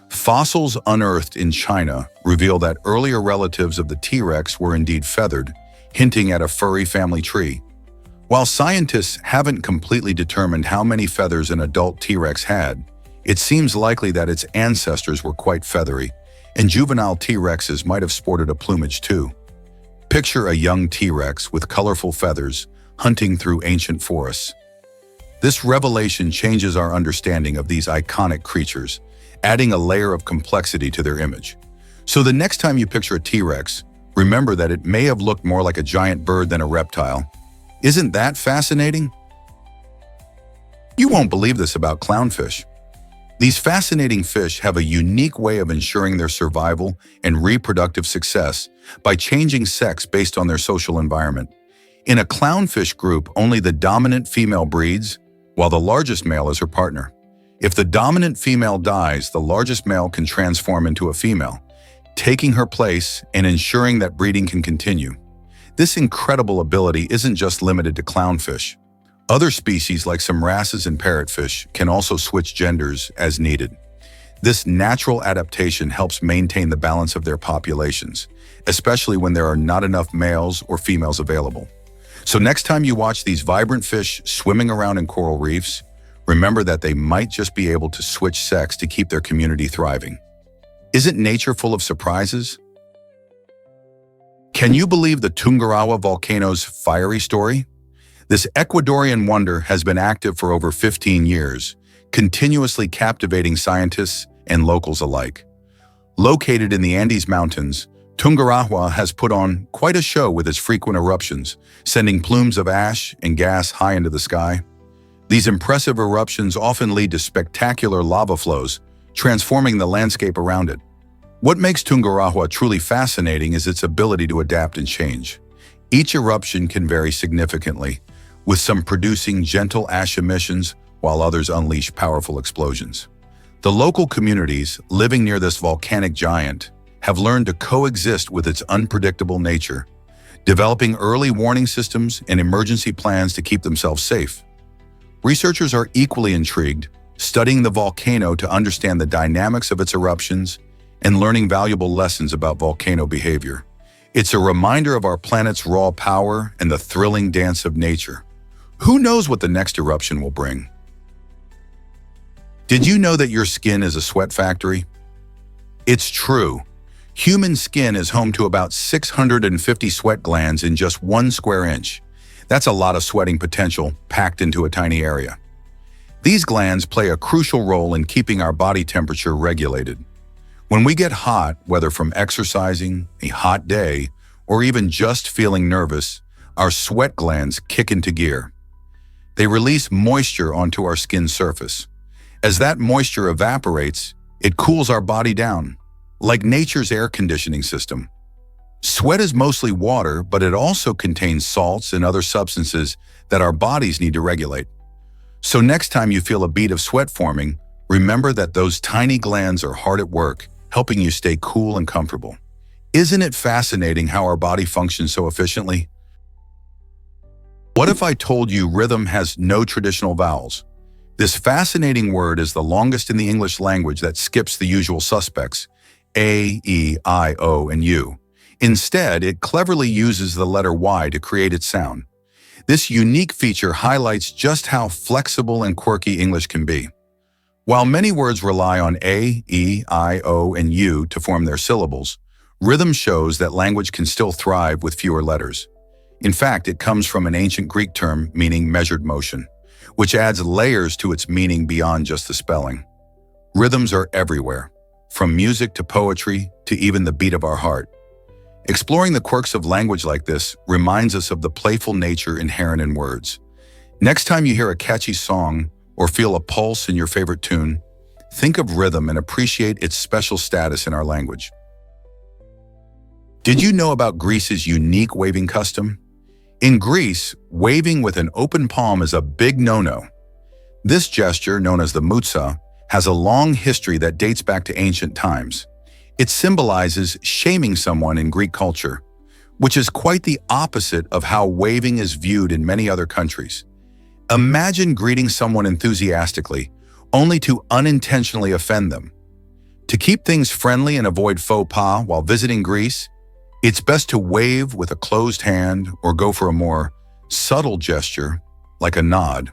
Fossils unearthed in China reveal that earlier relatives of the T-Rex were indeed feathered, hinting at a furry family tree. While scientists haven't completely determined how many feathers an adult T-Rex had, it seems likely that its ancestors were quite feathery, and juvenile T-Rexes might have sported a plumage too. Picture a young T-Rex with colorful feathers hunting through ancient forests. This revelation changes our understanding of these iconic creatures, adding a layer of complexity to their image. So the next time you picture a T-Rex, remember that it may have looked more like a giant bird than a reptile. Isn't that fascinating? You won't believe this about clownfish. These fascinating fish have a unique way of ensuring their survival and reproductive success by changing sex based on their social environment. In a clownfish group, only the dominant female breeds, while the largest male is her partner. If the dominant female dies, the largest male can transform into a female, taking her place and ensuring that breeding can continue. This incredible ability isn't just limited to clownfish. Other species like some wrasses and parrotfish can also switch genders as needed. This natural adaptation helps maintain the balance of their populations, especially when there are not enough males or females available. So next time you watch these vibrant fish swimming around in coral reefs, remember that they might just be able to switch sex to keep their community thriving. Isn't nature full of surprises? Can you believe the Tungurahua volcano's fiery story? This Ecuadorian wonder has been active for over 15 years, continuously captivating scientists and locals alike. Located in the Andes Mountains, Tungurahua has put on quite a show with its frequent eruptions, sending plumes of ash and gas high into the sky. These impressive eruptions often lead to spectacular lava flows, transforming the landscape around it. What makes Tungurahua truly fascinating is its ability to adapt and change. Each eruption can vary significantly, with some producing gentle ash emissions while others unleash powerful explosions. The local communities living near this volcanic giant have learned to coexist with its unpredictable nature, developing early warning systems and emergency plans to keep themselves safe. Researchers are equally intrigued, studying the volcano to understand the dynamics of its eruptions and learning valuable lessons about volcano behavior. It's a reminder of our planet's raw power and the thrilling dance of nature. Who knows what the next eruption will bring? Did you know that your skin is a sweat factory? It's true. Human skin is home to about 650 sweat glands in just 1 square inch. That's a lot of sweating potential packed into a tiny area. These glands play a crucial role in keeping our body temperature regulated. When we get hot, whether from exercising, a hot day, or even just feeling nervous, our sweat glands kick into gear. They release moisture onto our skin surface. As that moisture evaporates, it cools our body down, like nature's air conditioning system. Sweat is mostly water, but it also contains salts and other substances that our bodies need to regulate. So next time you feel a bead of sweat forming, remember that those tiny glands are hard at work, helping you stay cool and comfortable. Isn't it fascinating how our body functions so efficiently? What if I told you rhythm has no traditional vowels? This fascinating word is the longest in the English language that skips the usual suspects, A, E, I, O, and U. Instead, it cleverly uses the letter Y to create its sound. This unique feature highlights just how flexible and quirky English can be. While many words rely on A, E, I, O, and U to form their syllables, rhythm shows that language can still thrive with fewer letters. In fact, it comes from an ancient Greek term meaning measured motion, which adds layers to its meaning beyond just the spelling. Rhythms are everywhere, from music to poetry to even the beat of our heart. Exploring the quirks of language like this reminds us of the playful nature inherent in words. Next time you hear a catchy song or feel a pulse in your favorite tune, think of rhythm and appreciate its special status in our language. Did you know about Greece's unique waving custom? In Greece, waving with an open palm is a big no-no. This gesture, known as the moutsa, has a long history that dates back to ancient times. It symbolizes shaming someone in Greek culture, which is quite the opposite of how waving is viewed in many other countries. Imagine greeting someone enthusiastically, only to unintentionally offend them. To keep things friendly and avoid faux pas while visiting Greece, it's best to wave with a closed hand or go for a more subtle gesture, like a nod.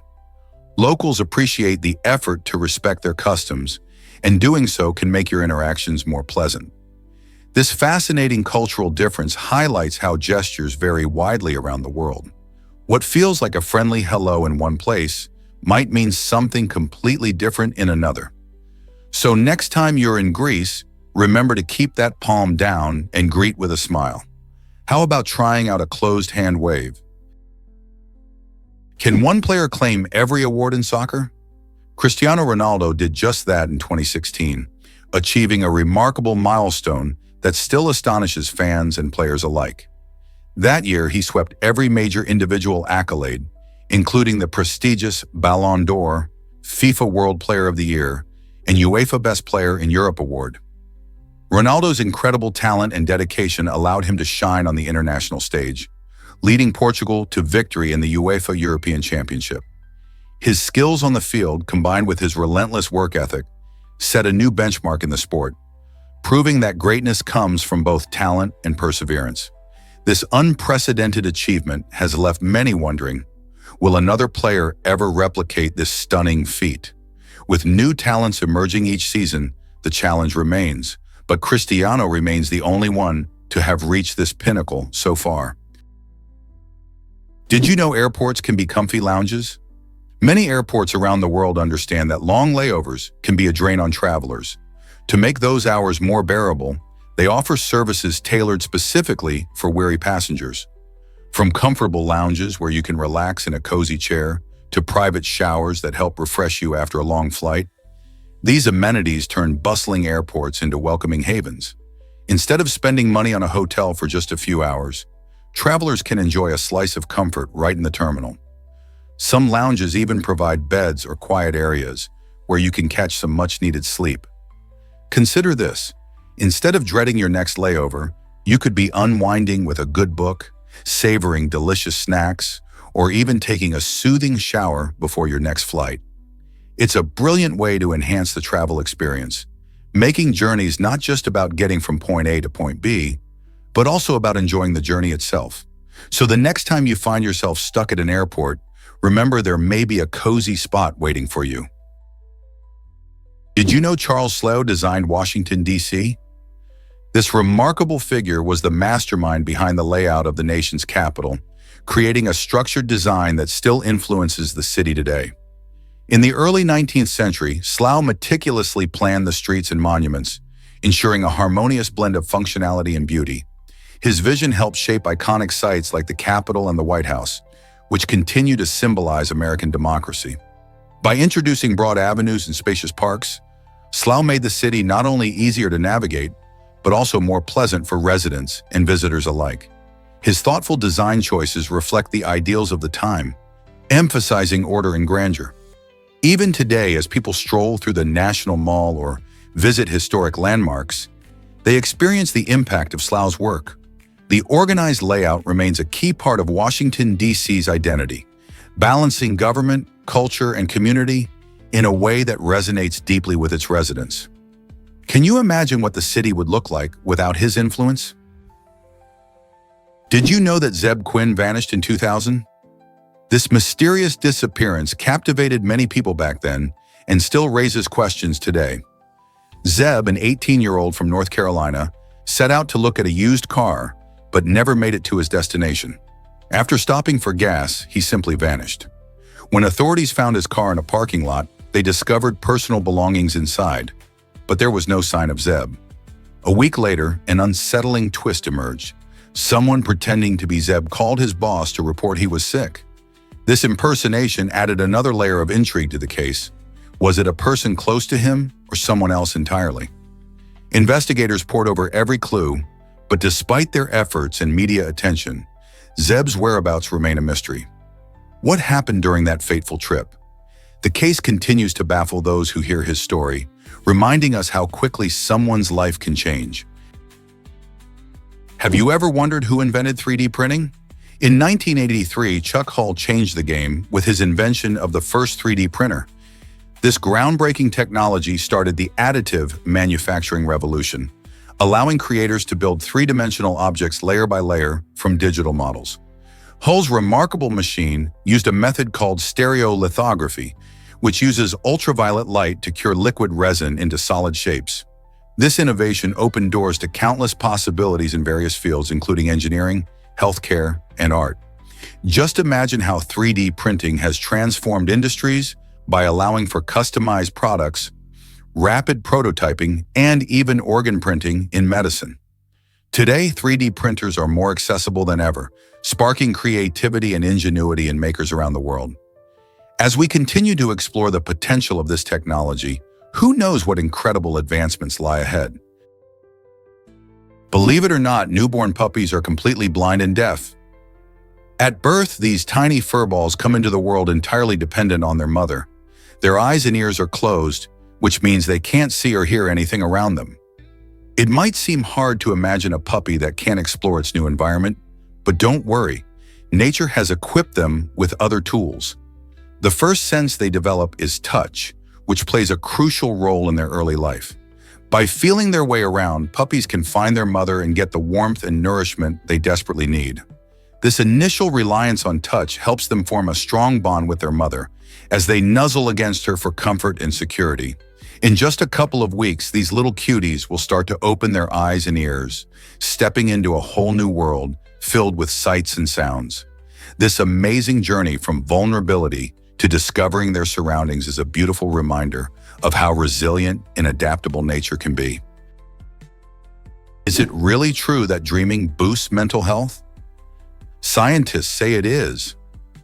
Locals appreciate the effort to respect their customs, and doing so can make your interactions more pleasant. This fascinating cultural difference highlights how gestures vary widely around the world. What feels like a friendly hello in one place might mean something completely different in another. So next time you're in Greece, remember to keep that palm down and greet with a smile. How about trying out a closed hand wave? Can one player claim every award in soccer? Cristiano Ronaldo did just that in 2016, achieving a remarkable milestone that still astonishes fans and players alike. That year, he swept every major individual accolade, including the prestigious Ballon d'Or, FIFA World Player of the Year, and UEFA Best Player in Europe award. Ronaldo's incredible talent and dedication allowed him to shine on the international stage, leading Portugal to victory in the UEFA European Championship. His skills on the field, combined with his relentless work ethic, set a new benchmark in the sport, proving that greatness comes from both talent and perseverance. This unprecedented achievement has left many wondering, will another player ever replicate this stunning feat? With new talents emerging each season, the challenge remains, but Cristiano remains the only one to have reached this pinnacle so far. Did you know airports can be comfy lounges? Many airports around the world understand that long layovers can be a drain on travelers. To make those hours more bearable, They offer services tailored specifically for weary passengers. From comfortable lounges where you can relax in a cozy chair, to private showers that help refresh you after a long flight, these amenities turn bustling airports into welcoming havens. Instead of spending money on a hotel for just a few hours, travelers can enjoy a slice of comfort right in the terminal. Some lounges even provide beds or quiet areas where you can catch some much-needed sleep. Consider this. Instead of dreading your next layover, you could be unwinding with a good book, savoring delicious snacks, or even taking a soothing shower before your next flight. It's a brilliant way to enhance the travel experience, making journeys not just about getting from point A to point B, but also about enjoying the journey itself. So the next time you find yourself stuck at an airport, remember there may be a cozy spot waiting for you. Did you know Charles Slough designed Washington, D.C.? This remarkable figure was the mastermind behind the layout of the nation's capital, creating a structured design that still influences the city today. In the early 19th century, Slough meticulously planned the streets and monuments, ensuring a harmonious blend of functionality and beauty. His vision helped shape iconic sites like the Capitol and the White House, which continue to symbolize American democracy. By introducing broad avenues and spacious parks, Slough made the city not only easier to navigate, but also more pleasant for residents and visitors alike. His thoughtful design choices reflect the ideals of the time, emphasizing order and grandeur. Even today, as people stroll through the National Mall or visit historic landmarks, they experience the impact of Slough's work. The organized layout remains a key part of Washington, D.C.'s identity, balancing government, culture, and community in a way that resonates deeply with its residents. Can you imagine what the city would look like without his influence? Did you know that Zeb Quinn vanished in 2000? This mysterious disappearance captivated many people back then and still raises questions today. Zeb, an 18-year-old from North Carolina, set out to look at a used car, but never made it to his destination. After stopping for gas, he simply vanished. When authorities found his car in a parking lot, they discovered personal belongings inside, but there was no sign of Zeb. A week later, an unsettling twist emerged. Someone pretending to be Zeb called his boss to report he was sick. This impersonation added another layer of intrigue to the case. Was it a person close to him or someone else entirely? Investigators pored over every clue, but despite their efforts and media attention, Zeb's whereabouts remain a mystery. What happened during that fateful trip? The case continues to baffle those who hear his story, reminding us how quickly someone's life can change. Have you ever wondered who invented 3D printing? In 1983, Chuck Hull changed the game with his invention of the first 3D printer. This groundbreaking technology started the additive manufacturing revolution, allowing creators to build three-dimensional objects layer by layer from digital models. Hull's remarkable machine used a method called stereolithography, which uses ultraviolet light to cure liquid resin into solid shapes. This innovation opened doors to countless possibilities in various fields, including engineering, healthcare, and art. Just imagine how 3D printing has transformed industries by allowing for customized products, rapid prototyping, and even organ printing in medicine. Today, 3D printers are more accessible than ever, sparking creativity and ingenuity in makers around the world. As we continue to explore the potential of this technology, who knows what incredible advancements lie ahead? Believe it or not, newborn puppies are completely blind and deaf. At birth, these tiny furballs come into the world entirely dependent on their mother. Their eyes and ears are closed, which means they can't see or hear anything around them. It might seem hard to imagine a puppy that can't explore its new environment, but don't worry, nature has equipped them with other tools. The first sense they develop is touch, which plays a crucial role in their early life. By feeling their way around, puppies can find their mother and get the warmth and nourishment they desperately need. This initial reliance on touch helps them form a strong bond with their mother, as they nuzzle against her for comfort and security. In just a couple of weeks, these little cuties will start to open their eyes and ears, stepping into a whole new world filled with sights and sounds. This amazing journey from vulnerability to discovering their surroundings is a beautiful reminder of how resilient and adaptable nature can be. Is it really true that dreaming boosts mental health? Scientists say it is.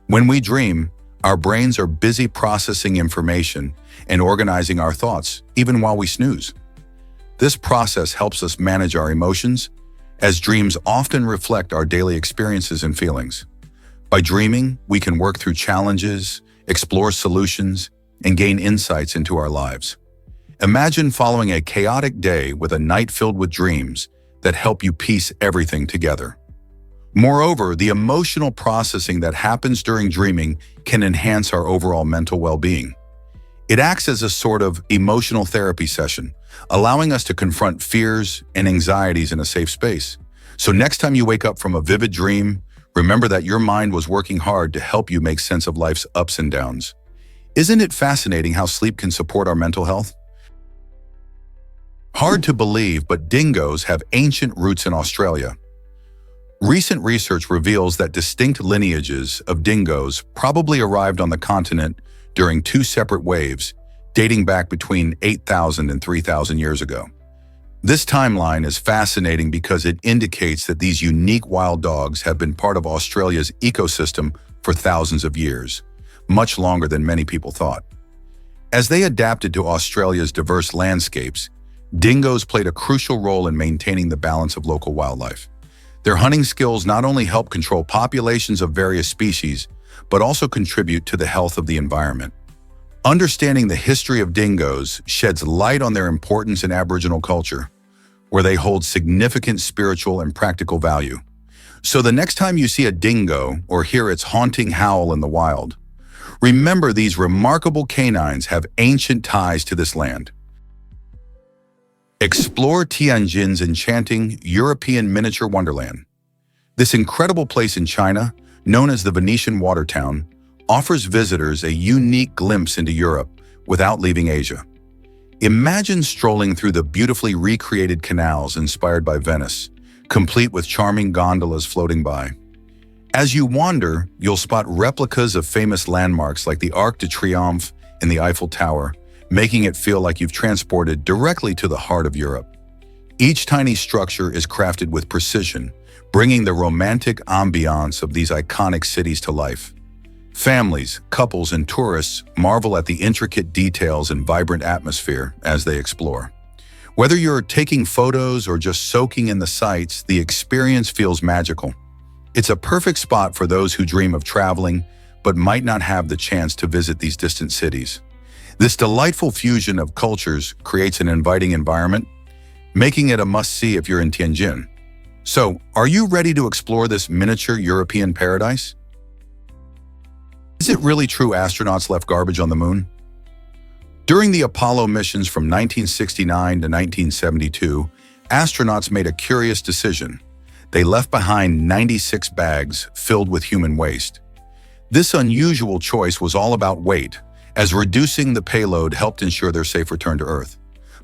When we dream, our brains are busy processing information and organizing our thoughts, even while we snooze. This process helps us manage our emotions, as dreams often reflect our daily experiences and feelings. By dreaming, we can work through challenges, explore solutions, and gain insights into our lives. Imagine following a chaotic day with a night filled with dreams that help you piece everything together. Moreover, the emotional processing that happens during dreaming can enhance our overall mental well-being. It acts as a sort of emotional therapy session, allowing us to confront fears and anxieties in a safe space. So next time you wake up from a vivid dream, remember that your mind was working hard to help you make sense of life's ups and downs. Isn't it fascinating how sleep can support our mental health? Hard to believe, but dingoes have ancient roots in Australia. Recent research reveals that distinct lineages of dingoes probably arrived on the continent during two separate waves, dating back between 8,000 and 3,000 years ago. This timeline is fascinating because it indicates that these unique wild dogs have been part of Australia's ecosystem for thousands of years, much longer than many people thought. As they adapted to Australia's diverse landscapes, dingoes played a crucial role in maintaining the balance of local wildlife. Their hunting skills not only help control populations of various species, but also contribute to the health of the environment. Understanding the history of dingoes sheds light on their importance in Aboriginal culture, where they hold significant spiritual and practical value. So the next time you see a dingo or hear its haunting howl in the wild, remember these remarkable canines have ancient ties to this land. Explore Tianjin's enchanting European miniature wonderland. This incredible place in China, known as the Venetian water town, offers visitors a unique glimpse into Europe without leaving Asia. Imagine strolling through the beautifully recreated canals inspired by Venice, complete with charming gondolas floating by. As you wander, you'll spot replicas of famous landmarks like the Arc de Triomphe and the Eiffel Tower, making it feel like you've transported directly to the heart of Europe. Each tiny structure is crafted with precision, bringing the romantic ambiance of these iconic cities to life. Families, couples, and tourists marvel at the intricate details and vibrant atmosphere as they explore. Whether you're taking photos or just soaking in the sights, the experience feels magical. It's a perfect spot for those who dream of traveling but might not have the chance to visit these distant cities. This delightful fusion of cultures creates an inviting environment, making it a must-see if you're in Tianjin. So, are you ready to explore this miniature European paradise? Is it really true astronauts left garbage on the moon? During the Apollo missions from 1969 to 1972, astronauts made a curious decision. They left behind 96 bags filled with human waste. This unusual choice was all about weight, as reducing the payload helped ensure their safe return to Earth.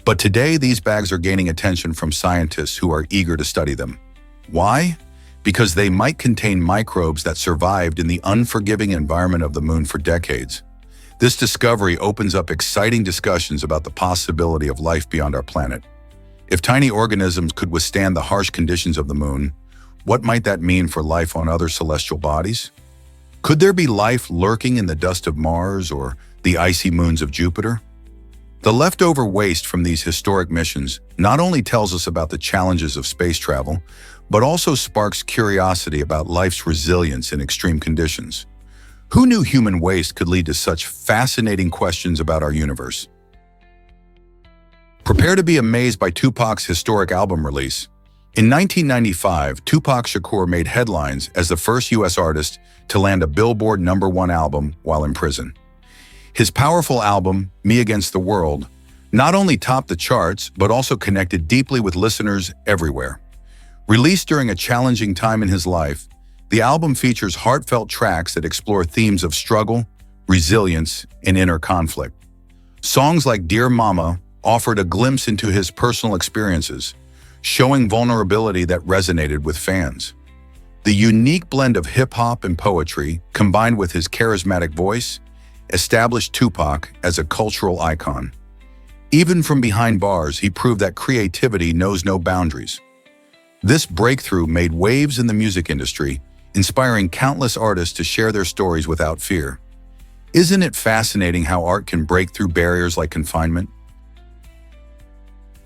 But today, these bags are gaining attention from scientists who are eager to study them. Why? Because they might contain microbes that survived in the unforgiving environment of the moon for decades. This discovery opens up exciting discussions about the possibility of life beyond our planet. If tiny organisms could withstand the harsh conditions of the moon, what might that mean for life on other celestial bodies? Could there be life lurking in the dust of Mars or the icy moons of Jupiter? The leftover waste from these historic missions not only tells us about the challenges of space travel, but also sparks curiosity about life's resilience in extreme conditions. Who knew human waste could lead to such fascinating questions about our universe? Prepare to be amazed by Tupac's historic album release. In 1995, Tupac Shakur made headlines as the first U.S. artist to land a Billboard #1 album while in prison. His powerful album, Me Against the World, not only topped the charts, but also connected deeply with listeners everywhere. Released during a challenging time in his life, the album features heartfelt tracks that explore themes of struggle, resilience, and inner conflict. Songs like Dear Mama offered a glimpse into his personal experiences, showing vulnerability that resonated with fans. The unique blend of hip-hop and poetry, combined with his charismatic voice, established Tupac as a cultural icon. Even from behind bars, he proved that creativity knows no boundaries. This breakthrough made waves in the music industry, inspiring countless artists to share their stories without fear. Isn't it fascinating how art can break through barriers like confinement?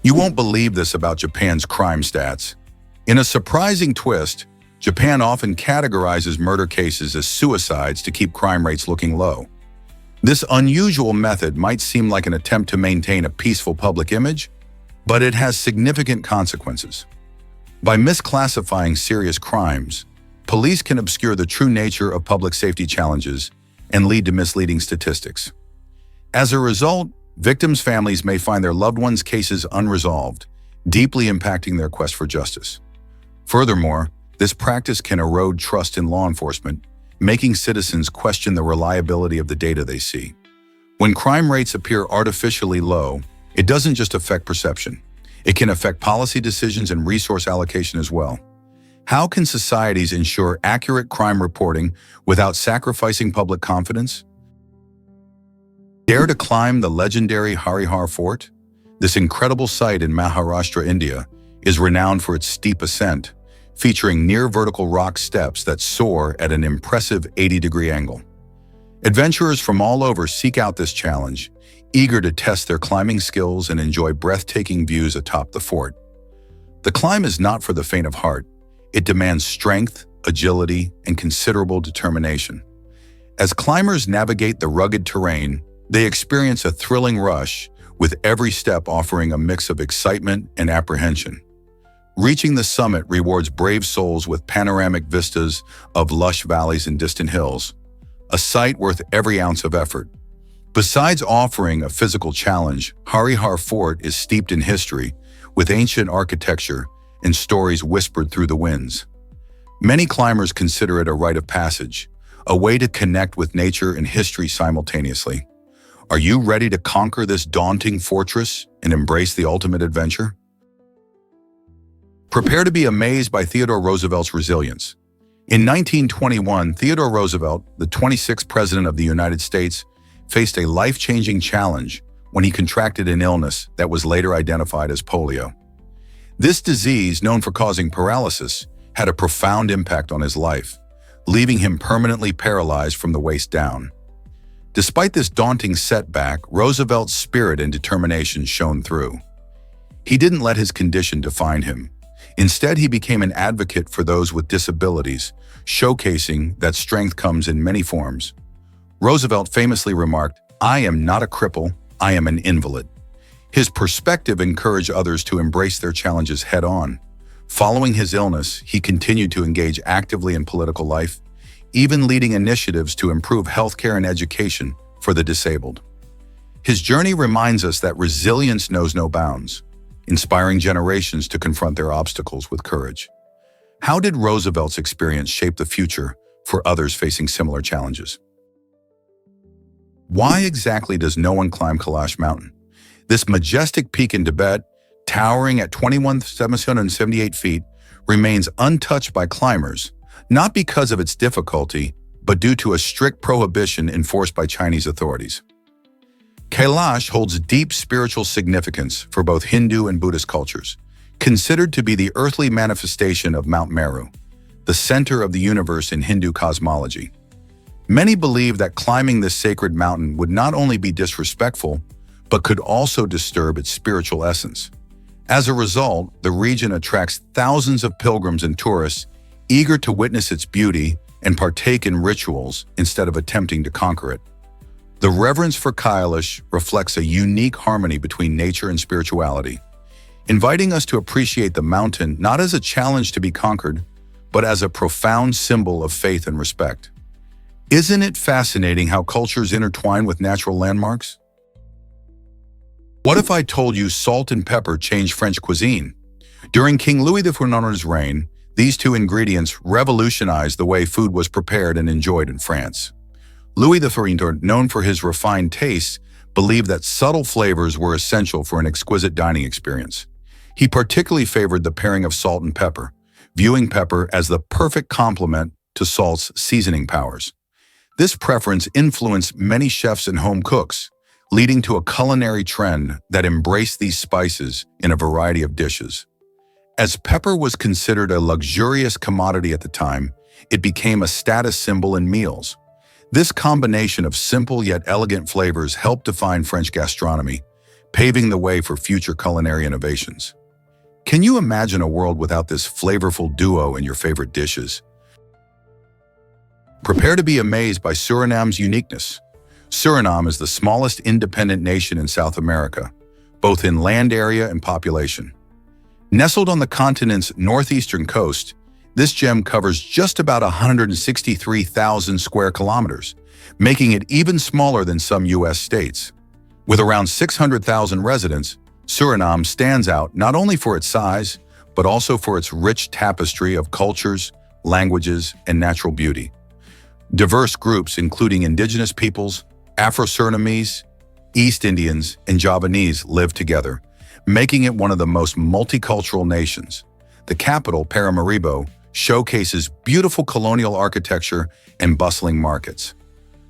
You won't believe this about Japan's crime stats. In a surprising twist, Japan often categorizes murder cases as suicides to keep crime rates looking low. This unusual method might seem like an attempt to maintain a peaceful public image, but it has significant consequences. By misclassifying serious crimes, police can obscure the true nature of public safety challenges and lead to misleading statistics. As a result, victims' families may find their loved ones' cases unresolved, deeply impacting their quest for justice. Furthermore, this practice can erode trust in law enforcement, making citizens question the reliability of the data they see. When crime rates appear artificially low, it doesn't just affect perception. It can affect policy decisions and resource allocation as well. How can societies ensure accurate crime reporting without sacrificing public confidence? Dare to climb the legendary Harihar Fort? This incredible site in Maharashtra, India, is renowned for its steep ascent, featuring near-vertical rock steps that soar at an impressive 80-degree angle. Adventurers from all over seek out this challenge, eager to test their climbing skills and enjoy breathtaking views atop the fort. The climb is not for the faint of heart. It demands strength, agility, and considerable determination. As climbers navigate the rugged terrain, they experience a thrilling rush, with every step offering a mix of excitement and apprehension. Reaching the summit rewards brave souls with panoramic vistas of lush valleys and distant hills, a sight worth every ounce of effort. Besides offering a physical challenge, Harihar Fort is steeped in history, with ancient architecture and stories whispered through the winds. Many climbers consider it a rite of passage, a way to connect with nature and history simultaneously. Are you ready to conquer this daunting fortress and embrace the ultimate adventure? Prepare to be amazed by Theodore Roosevelt's resilience. In 1921, Theodore Roosevelt, the 26th President of the United States, faced a life-changing challenge when he contracted an illness that was later identified as polio. This disease, known for causing paralysis, had a profound impact on his life, leaving him permanently paralyzed from the waist down. Despite this daunting setback, Roosevelt's spirit and determination shone through. He didn't let his condition define him. Instead, he became an advocate for those with disabilities, showcasing that strength comes in many forms. Roosevelt famously remarked, "I am not a cripple, I am an invalid." His perspective encouraged others to embrace their challenges head-on. Following his illness, he continued to engage actively in political life, even leading initiatives to improve healthcare and education for the disabled. His journey reminds us that resilience knows no bounds, inspiring generations to confront their obstacles with courage. How did Roosevelt's experience shape the future for others facing similar challenges? Why exactly does no one climb Kailash Mountain? This majestic peak in Tibet, towering at 21,778 feet, remains untouched by climbers, not because of its difficulty, but due to a strict prohibition enforced by Chinese authorities. Kailash holds deep spiritual significance for both Hindu and Buddhist cultures, considered to be the earthly manifestation of Mount Meru, the center of the universe in Hindu cosmology. Many believe that climbing this sacred mountain would not only be disrespectful, but could also disturb its spiritual essence. As a result, the region attracts thousands of pilgrims and tourists eager to witness its beauty and partake in rituals instead of attempting to conquer it. The reverence for Kailash reflects a unique harmony between nature and spirituality, inviting us to appreciate the mountain not as a challenge to be conquered, but as a profound symbol of faith and respect. Isn't it fascinating how cultures intertwine with natural landmarks? What if I told you salt and pepper changed French cuisine? During King Louis XIV's reign, these two ingredients revolutionized the way food was prepared and enjoyed in France. Louis XIV, known for his refined tastes, believed that subtle flavors were essential for an exquisite dining experience. He particularly favored the pairing of salt and pepper, viewing pepper as the perfect complement to salt's seasoning powers. This preference influenced many chefs and home cooks, leading to a culinary trend that embraced these spices in a variety of dishes. As pepper was considered a luxurious commodity at the time, it became a status symbol in meals. This combination of simple yet elegant flavors helped define French gastronomy, paving the way for future culinary innovations. Can you imagine a world without this flavorful duo in your favorite dishes? Prepare to be amazed by Suriname's uniqueness. Suriname is the smallest independent nation in South America, both in land area and population. Nestled on the continent's northeastern coast, this gem covers just about 163,000 square kilometers, making it even smaller than some U.S. states. With around 600,000 residents, Suriname stands out not only for its size, but also for its rich tapestry of cultures, languages, and natural beauty. Diverse groups including indigenous peoples, Afro-Surinamese, East Indians, and Javanese live together, making it one of the most multicultural nations. The capital, Paramaribo, showcases beautiful colonial architecture and bustling markets.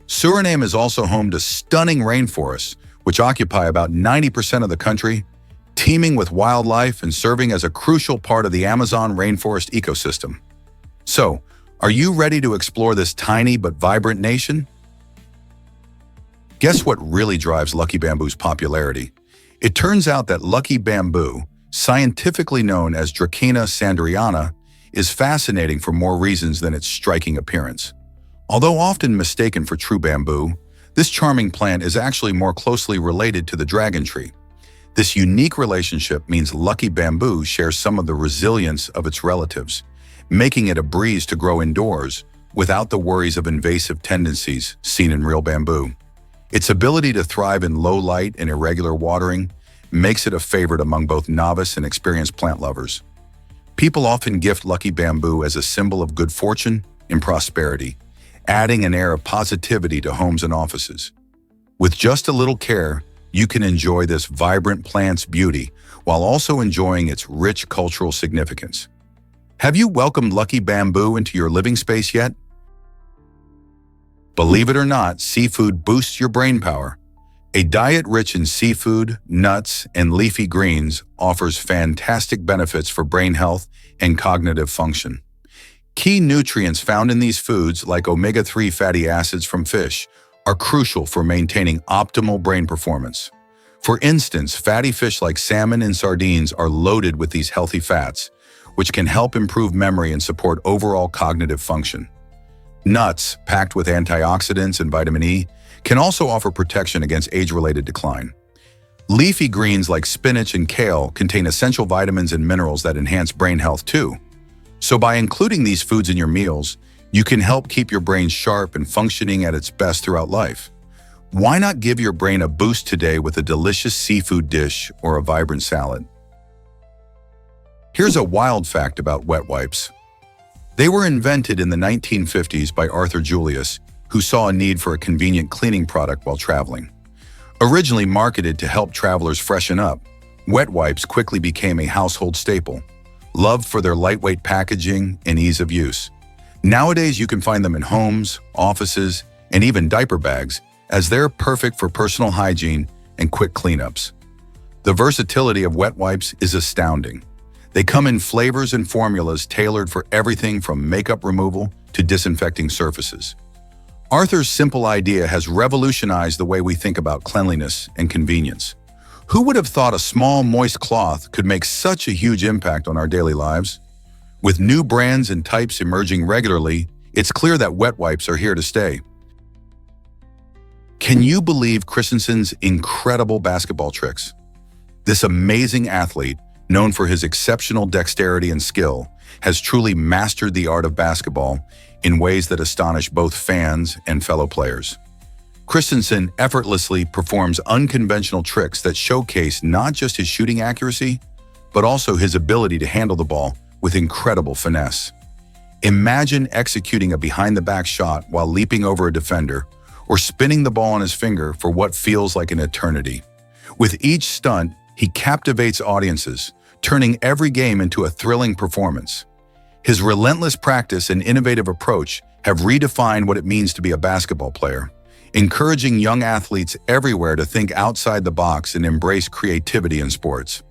Suriname is also home to stunning rainforests, which occupy about 90% of the country, teeming with wildlife and serving as a crucial part of the Amazon rainforest ecosystem. So, are you ready to explore this tiny but vibrant nation? Guess what really drives Lucky Bamboo's popularity? It turns out that Lucky Bamboo, scientifically known as Dracaena sanderiana, is fascinating for more reasons than its striking appearance. Although often mistaken for true bamboo, this charming plant is actually more closely related to the dragon tree. This unique relationship means Lucky Bamboo shares some of the resilience of its relatives, making it a breeze to grow indoors without the worries of invasive tendencies seen in real bamboo. Its ability to thrive in low light and irregular watering makes it a favorite among both novice and experienced plant lovers. People often gift Lucky Bamboo as a symbol of good fortune and prosperity, adding an air of positivity to homes and offices. With just a little care, you can enjoy this vibrant plant's beauty while also enjoying its rich cultural significance. Have you welcomed Lucky Bamboo into your living space yet? Believe it or not, seafood boosts your brain power. A diet rich in seafood, nuts, and leafy greens offers fantastic benefits for brain health and cognitive function. Key nutrients found in these foods, like omega-3 fatty acids from fish, are crucial for maintaining optimal brain performance. For instance, fatty fish like salmon and sardines are loaded with these healthy fats, which can help improve memory and support overall cognitive function. Nuts, packed with antioxidants and vitamin E, can also offer protection against age-related decline. Leafy greens like spinach and kale contain essential vitamins and minerals that enhance brain health too. So by including these foods in your meals, you can help keep your brain sharp and functioning at its best throughout life. Why not give your brain a boost today with a delicious seafood dish or a vibrant salad? Here's a wild fact about wet wipes. They were invented in the 1950s by Arthur Julius, who saw a need for a convenient cleaning product while traveling. Originally marketed to help travelers freshen up, wet wipes quickly became a household staple, loved for their lightweight packaging and ease of use. Nowadays, you can find them in homes, offices, and even diaper bags, as they're perfect for personal hygiene and quick cleanups. The versatility of wet wipes is astounding. They come in flavors and formulas tailored for everything from makeup removal to disinfecting surfaces. Arthur's simple idea has revolutionized the way we think about cleanliness and convenience. Who would have thought a small, moist cloth could make such a huge impact on our daily lives? With new brands and types emerging regularly, it's clear that wet wipes are here to stay. Can you believe Christensen's incredible basketball tricks? This amazing athlete, known for his exceptional dexterity and skill, has truly mastered the art of basketball in ways that astonish both fans and fellow players. Christensen effortlessly performs unconventional tricks that showcase not just his shooting accuracy, but also his ability to handle the ball with incredible finesse. Imagine executing a behind-the-back shot while leaping over a defender, or spinning the ball on his finger for what feels like an eternity. With each stunt, he captivates audiences, turning every game into a thrilling performance. His relentless practice and innovative approach have redefined what it means to be a basketball player, encouraging young athletes everywhere to think outside the box and embrace creativity in sports.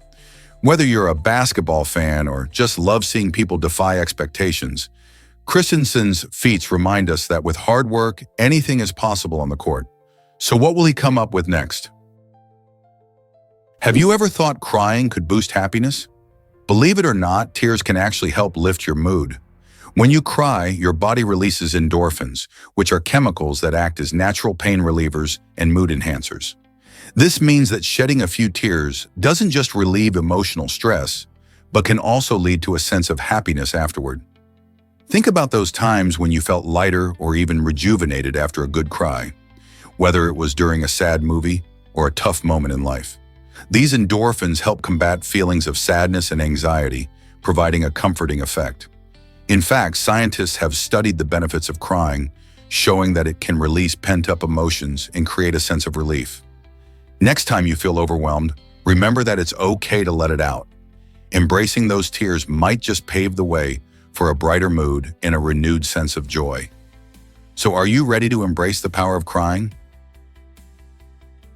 Whether you're a basketball fan or just love seeing people defy expectations, Christensen's feats remind us that with hard work, anything is possible on the court. So what will he come up with next? Have you ever thought crying could boost happiness? Believe it or not, tears can actually help lift your mood. When you cry, your body releases endorphins, which are chemicals that act as natural pain relievers and mood enhancers. This means that shedding a few tears doesn't just relieve emotional stress, but can also lead to a sense of happiness afterward. Think about those times when you felt lighter or even rejuvenated after a good cry, whether it was during a sad movie or a tough moment in life. These endorphins help combat feelings of sadness and anxiety, providing a comforting effect. In fact, scientists have studied the benefits of crying, showing that it can release pent-up emotions and create a sense of relief. Next time you feel overwhelmed, remember that it's okay to let it out. Embracing those tears might just pave the way for a brighter mood and a renewed sense of joy. So are you ready to embrace the power of crying?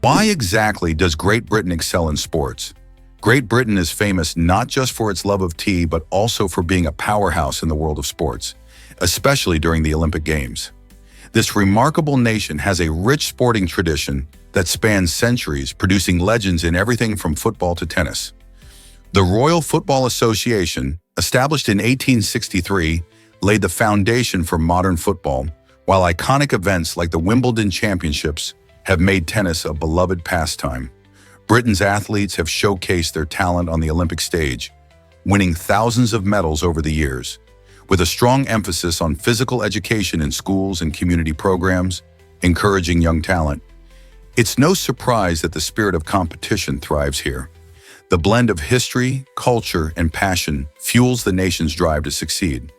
Why exactly does Great Britain excel in sports? Great Britain is famous not just for its love of tea, but also for being a powerhouse in the world of sports, especially during the Olympic Games. This remarkable nation has a rich sporting tradition that spans centuries, producing legends in everything from football to tennis. The Royal Football Association, established in 1863, laid the foundation for modern football, while iconic events like the Wimbledon Championships have made tennis a beloved pastime. Britain's athletes have showcased their talent on the Olympic stage, winning thousands of medals over the years. With a strong emphasis on physical education in schools and community programs, encouraging young talent, it's no surprise that the spirit of competition thrives here. The blend of history, culture, and passion fuels the nation's drive to succeed.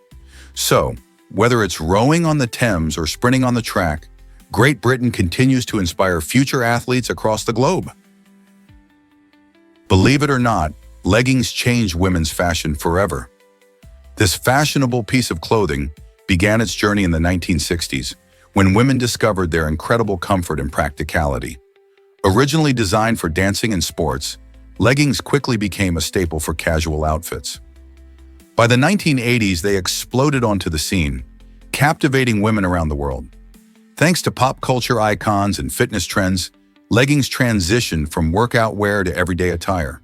So, whether it's rowing on the Thames or sprinting on the track, Great Britain continues to inspire future athletes across the globe. Believe it or not, leggings changed women's fashion forever. This fashionable piece of clothing began its journey in the 1960s, when women discovered their incredible comfort and practicality. Originally designed for dancing and sports, leggings quickly became a staple for casual outfits. By the 1980s, they exploded onto the scene, captivating women around the world. Thanks to pop culture icons and fitness trends, leggings transitioned from workout wear to everyday attire.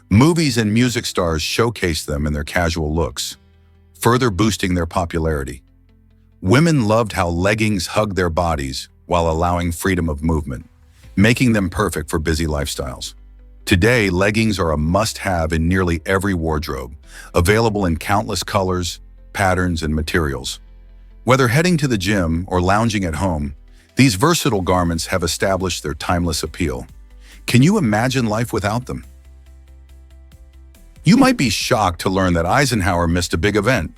Movies and music stars showcased them in their casual looks, further boosting their popularity. Women loved how leggings hugged their bodies while allowing freedom of movement, making them perfect for busy lifestyles. Today, leggings are a must-have in nearly every wardrobe, available in countless colors, patterns, and materials. Whether heading to the gym or lounging at home, these versatile garments have established their timeless appeal. Can you imagine life without them? You might be shocked to learn that Eisenhower missed a big event.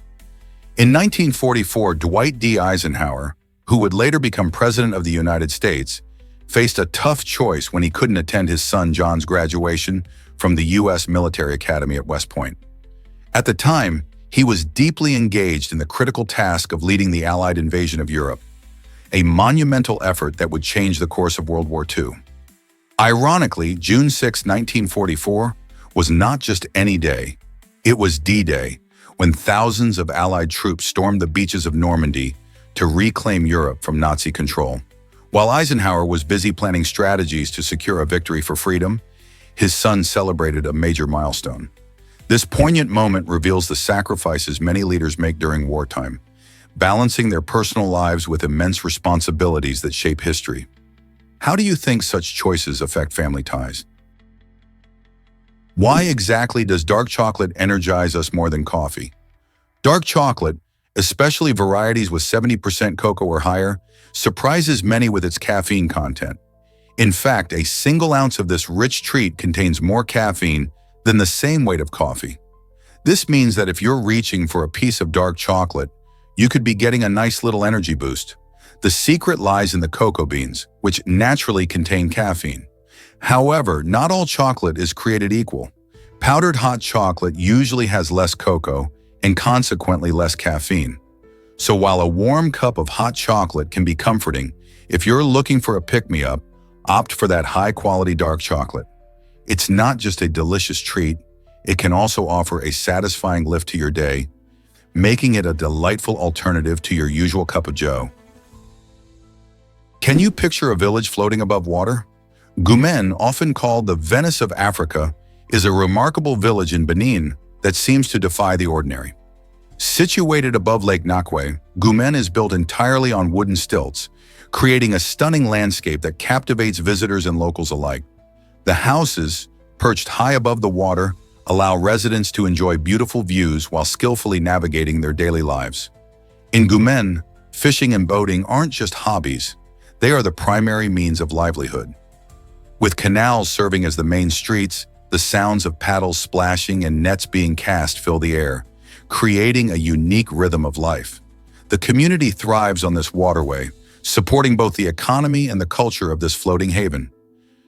In 1944, Dwight D. Eisenhower, who would later become President of the United States, faced a tough choice when he couldn't attend his son John's graduation from the U.S. Military Academy at West Point. At the time, he was deeply engaged in the critical task of leading the Allied invasion of Europe, a monumental effort that would change the course of World War II. Ironically, June 6, 1944, was not just any day. It was D-Day, when thousands of Allied troops stormed the beaches of Normandy to reclaim Europe from Nazi control. While Eisenhower was busy planning strategies to secure a victory for freedom, his son celebrated a major milestone. This poignant moment reveals the sacrifices many leaders make during wartime, balancing their personal lives with immense responsibilities that shape history. How do you think such choices affect family ties? Why exactly does dark chocolate energize us more than coffee? Dark chocolate, especially varieties with 70% cocoa or higher, surprises many with its caffeine content. In fact, a single ounce of this rich treat contains more caffeine than the same weight of coffee. This means that if you're reaching for a piece of dark chocolate, you could be getting a nice little energy boost. The secret lies in the cocoa beans, which naturally contain caffeine. However, not all chocolate is created equal. Powdered hot chocolate usually has less cocoa and consequently less caffeine. So while a warm cup of hot chocolate can be comforting, if you're looking for a pick-me-up, opt for that high-quality dark chocolate. It's not just a delicious treat, it can also offer a satisfying lift to your day, making it a delightful alternative to your usual cup of joe. Can you picture a village floating above water? Gumen, often called the Venice of Africa, is a remarkable village in Benin that seems to defy the ordinary. Situated above Lake Nakwe, Gumen is built entirely on wooden stilts, creating a stunning landscape that captivates visitors and locals alike. The houses, perched high above the water, allow residents to enjoy beautiful views while skillfully navigating their daily lives. In Gumen, fishing and boating aren't just hobbies, they are the primary means of livelihood. With canals serving as the main streets, the sounds of paddles splashing and nets being cast fill the air, creating a unique rhythm of life. The community thrives on this waterway, supporting both the economy and the culture of this floating haven.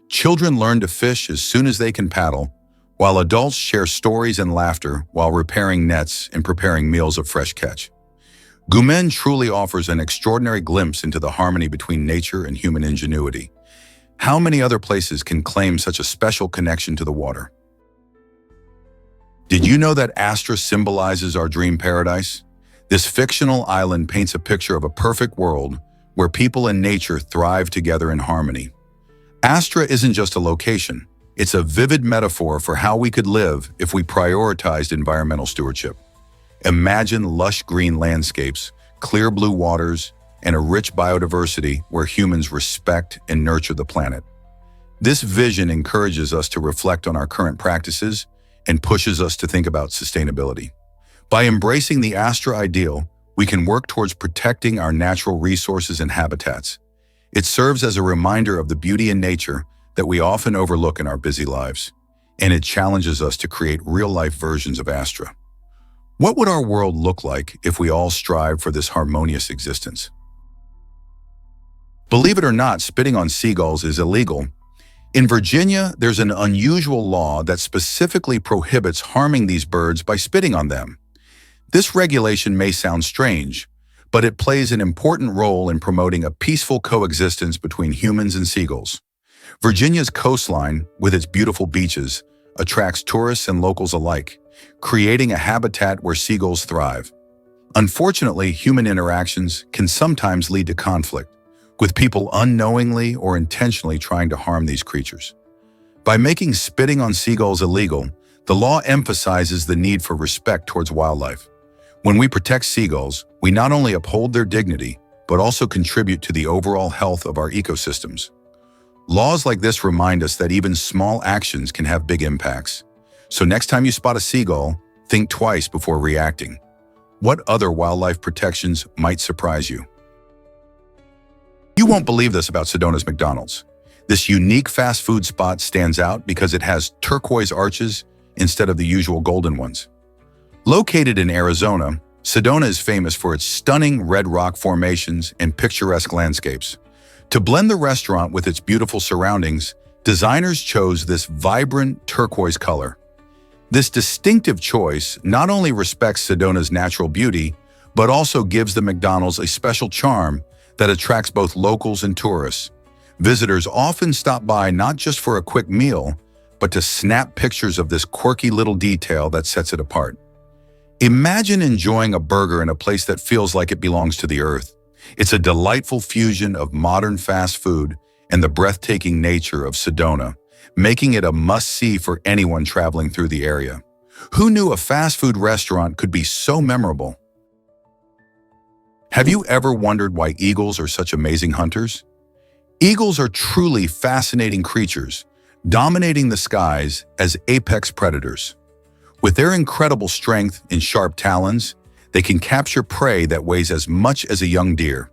Children learn to fish as soon as they can paddle, while adults share stories and laughter while repairing nets and preparing meals of fresh catch. Gumen truly offers an extraordinary glimpse into the harmony between nature and human ingenuity. How many other places can claim such a special connection to the water? Did you know that Astra symbolizes our dream paradise? This fictional island paints a picture of a perfect world where people and nature thrive together in harmony. Astra isn't just a location, it's a vivid metaphor for how we could live if we prioritized environmental stewardship. Imagine lush green landscapes, clear blue waters, and a rich biodiversity where humans respect and nurture the planet. This vision encourages us to reflect on our current practices and pushes us to think about sustainability. By embracing the Astra ideal, we can work towards protecting our natural resources and habitats. It serves as a reminder of the beauty in nature that we often overlook in our busy lives, and it challenges us to create real-life versions of Astra. What would our world look like if we all strived for this harmonious existence? Believe it or not, spitting on seagulls is illegal. In Virginia, there's an unusual law that specifically prohibits harming these birds by spitting on them. This regulation may sound strange, but it plays an important role in promoting a peaceful coexistence between humans and seagulls. Virginia's coastline, with its beautiful beaches, attracts tourists and locals alike, creating a habitat where seagulls thrive. Unfortunately, human interactions can sometimes lead to conflict, with people unknowingly or intentionally trying to harm these creatures. By making spitting on seagulls illegal, the law emphasizes the need for respect towards wildlife. When we protect seagulls, we not only uphold their dignity, but also contribute to the overall health of our ecosystems. Laws like this remind us that even small actions can have big impacts. So next time you spot a seagull, think twice before reacting. What other wildlife protections might surprise you? You won't believe this about Sedona's McDonald's. This unique fast food spot stands out because it has turquoise arches instead of the usual golden ones. Located in Arizona, Sedona is famous for its stunning red rock formations and picturesque landscapes. To blend the restaurant with its beautiful surroundings, designers chose this vibrant turquoise color. This distinctive choice not only respects Sedona's natural beauty, but also gives the McDonald's a special charm that attracts both locals and tourists. Visitors often stop by not just for a quick meal, but to snap pictures of this quirky little detail that sets it apart. Imagine enjoying a burger in a place that feels like it belongs to the earth. It's a delightful fusion of modern fast food and the breathtaking nature of Sedona, making it a must-see for anyone traveling through the area. Who knew a fast food restaurant could be so memorable? Have you ever wondered why eagles are such amazing hunters? Eagles are truly fascinating creatures, dominating the skies as apex predators. With their incredible strength and sharp talons, they can capture prey that weighs as much as a young deer.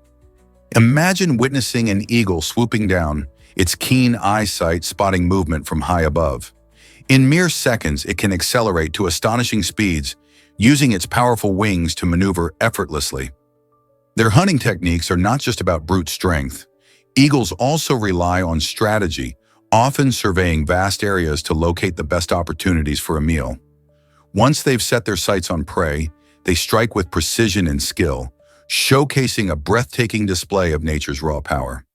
Imagine witnessing an eagle swooping down, its keen eyesight spotting movement from high above. In mere seconds, it can accelerate to astonishing speeds, using its powerful wings to maneuver effortlessly. Their hunting techniques are not just about brute strength. Eagles also rely on strategy, often surveying vast areas to locate the best opportunities for a meal. Once they've set their sights on prey, they strike with precision and skill, showcasing a breathtaking display of nature's raw power.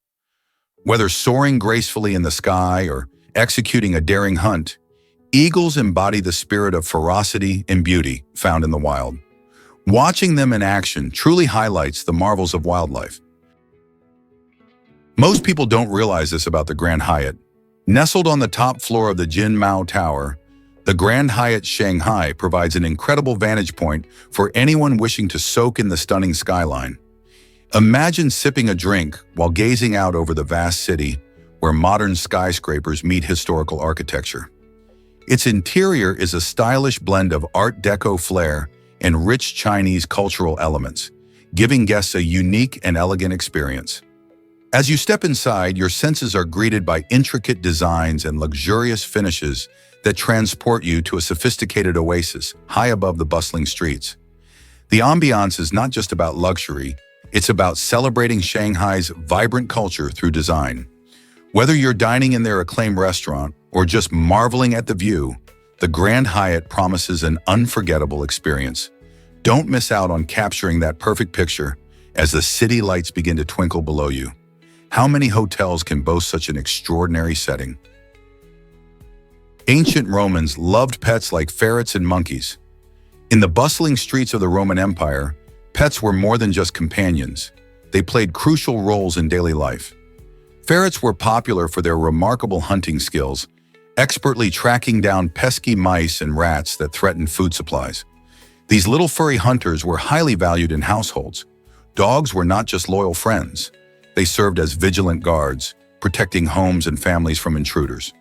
Whether soaring gracefully in the sky or executing a daring hunt, Eagles embody the spirit of ferocity and beauty found in the wild. Watching them in action truly highlights the marvels of wildlife. Most people don't realize this about the Grand Hyatt. Nestled on the top floor of the Jin Mao Tower, the Grand Hyatt Shanghai provides an incredible vantage point for anyone wishing to soak in the stunning skyline. Imagine sipping a drink while gazing out over the vast city where modern skyscrapers meet historical architecture. Its interior is a stylish blend of Art Deco flair and rich Chinese cultural elements, giving guests a unique and elegant experience. As you step inside, your senses are greeted by intricate designs and luxurious finishes that transport you to a sophisticated oasis high above the bustling streets. The ambiance is not just about luxury, it's about celebrating Shanghai's vibrant culture through design. Whether you're dining in their acclaimed restaurant or just marveling at the view, the Grand Hyatt promises an unforgettable experience. Don't miss out on capturing that perfect picture as the city lights begin to twinkle below you. How many hotels can boast such an extraordinary setting? Ancient Romans loved pets like ferrets and monkeys. In the bustling streets of the Roman Empire, pets were more than just companions. They played crucial roles in daily life. Ferrets were popular for their remarkable hunting skills, expertly tracking down pesky mice and rats that threatened food supplies. These little furry hunters were highly valued in households. Dogs were not just loyal friends. They served as vigilant guards, protecting homes and families from intruders.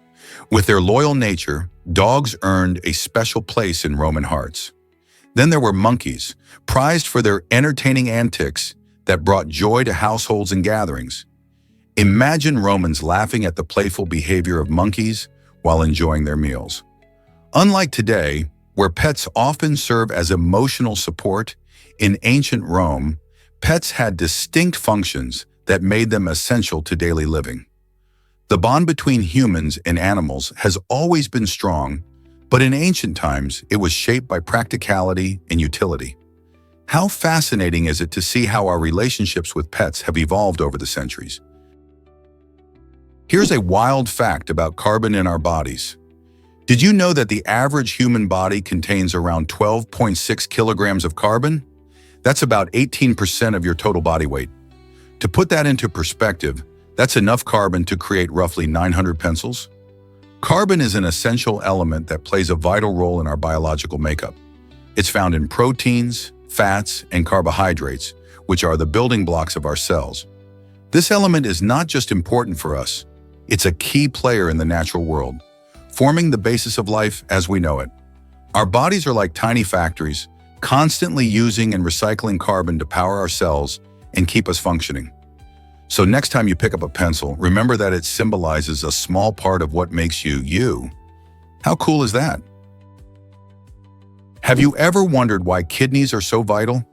With their loyal nature, dogs earned a special place in Roman hearts. Then there were monkeys, prized for their entertaining antics that brought joy to households and gatherings. Imagine Romans laughing at the playful behavior of monkeys while enjoying their meals. Unlike today, where pets often serve as emotional support, in ancient Rome, pets had distinct functions that made them essential to daily living. The bond between humans and animals has always been strong, but in ancient times, it was shaped by practicality and utility. How fascinating is it to see how our relationships with pets have evolved over the centuries? Here's a wild fact about carbon in our bodies. Did you know that the average human body contains around 12.6 kilograms of carbon? That's about 18% of your total body weight. To put that into perspective, that's enough carbon to create roughly 900 pencils. Carbon is an essential element that plays a vital role in our biological makeup. It's found in proteins, fats, and carbohydrates, which are the building blocks of our cells. This element is not just important for us, it's a key player in the natural world, forming the basis of life as we know it. Our bodies are like tiny factories, constantly using and recycling carbon to power our cells and keep us functioning. So next time you pick up a pencil, remember that it symbolizes a small part of what makes you, you. How cool is that? Have you ever wondered why kidneys are so vital?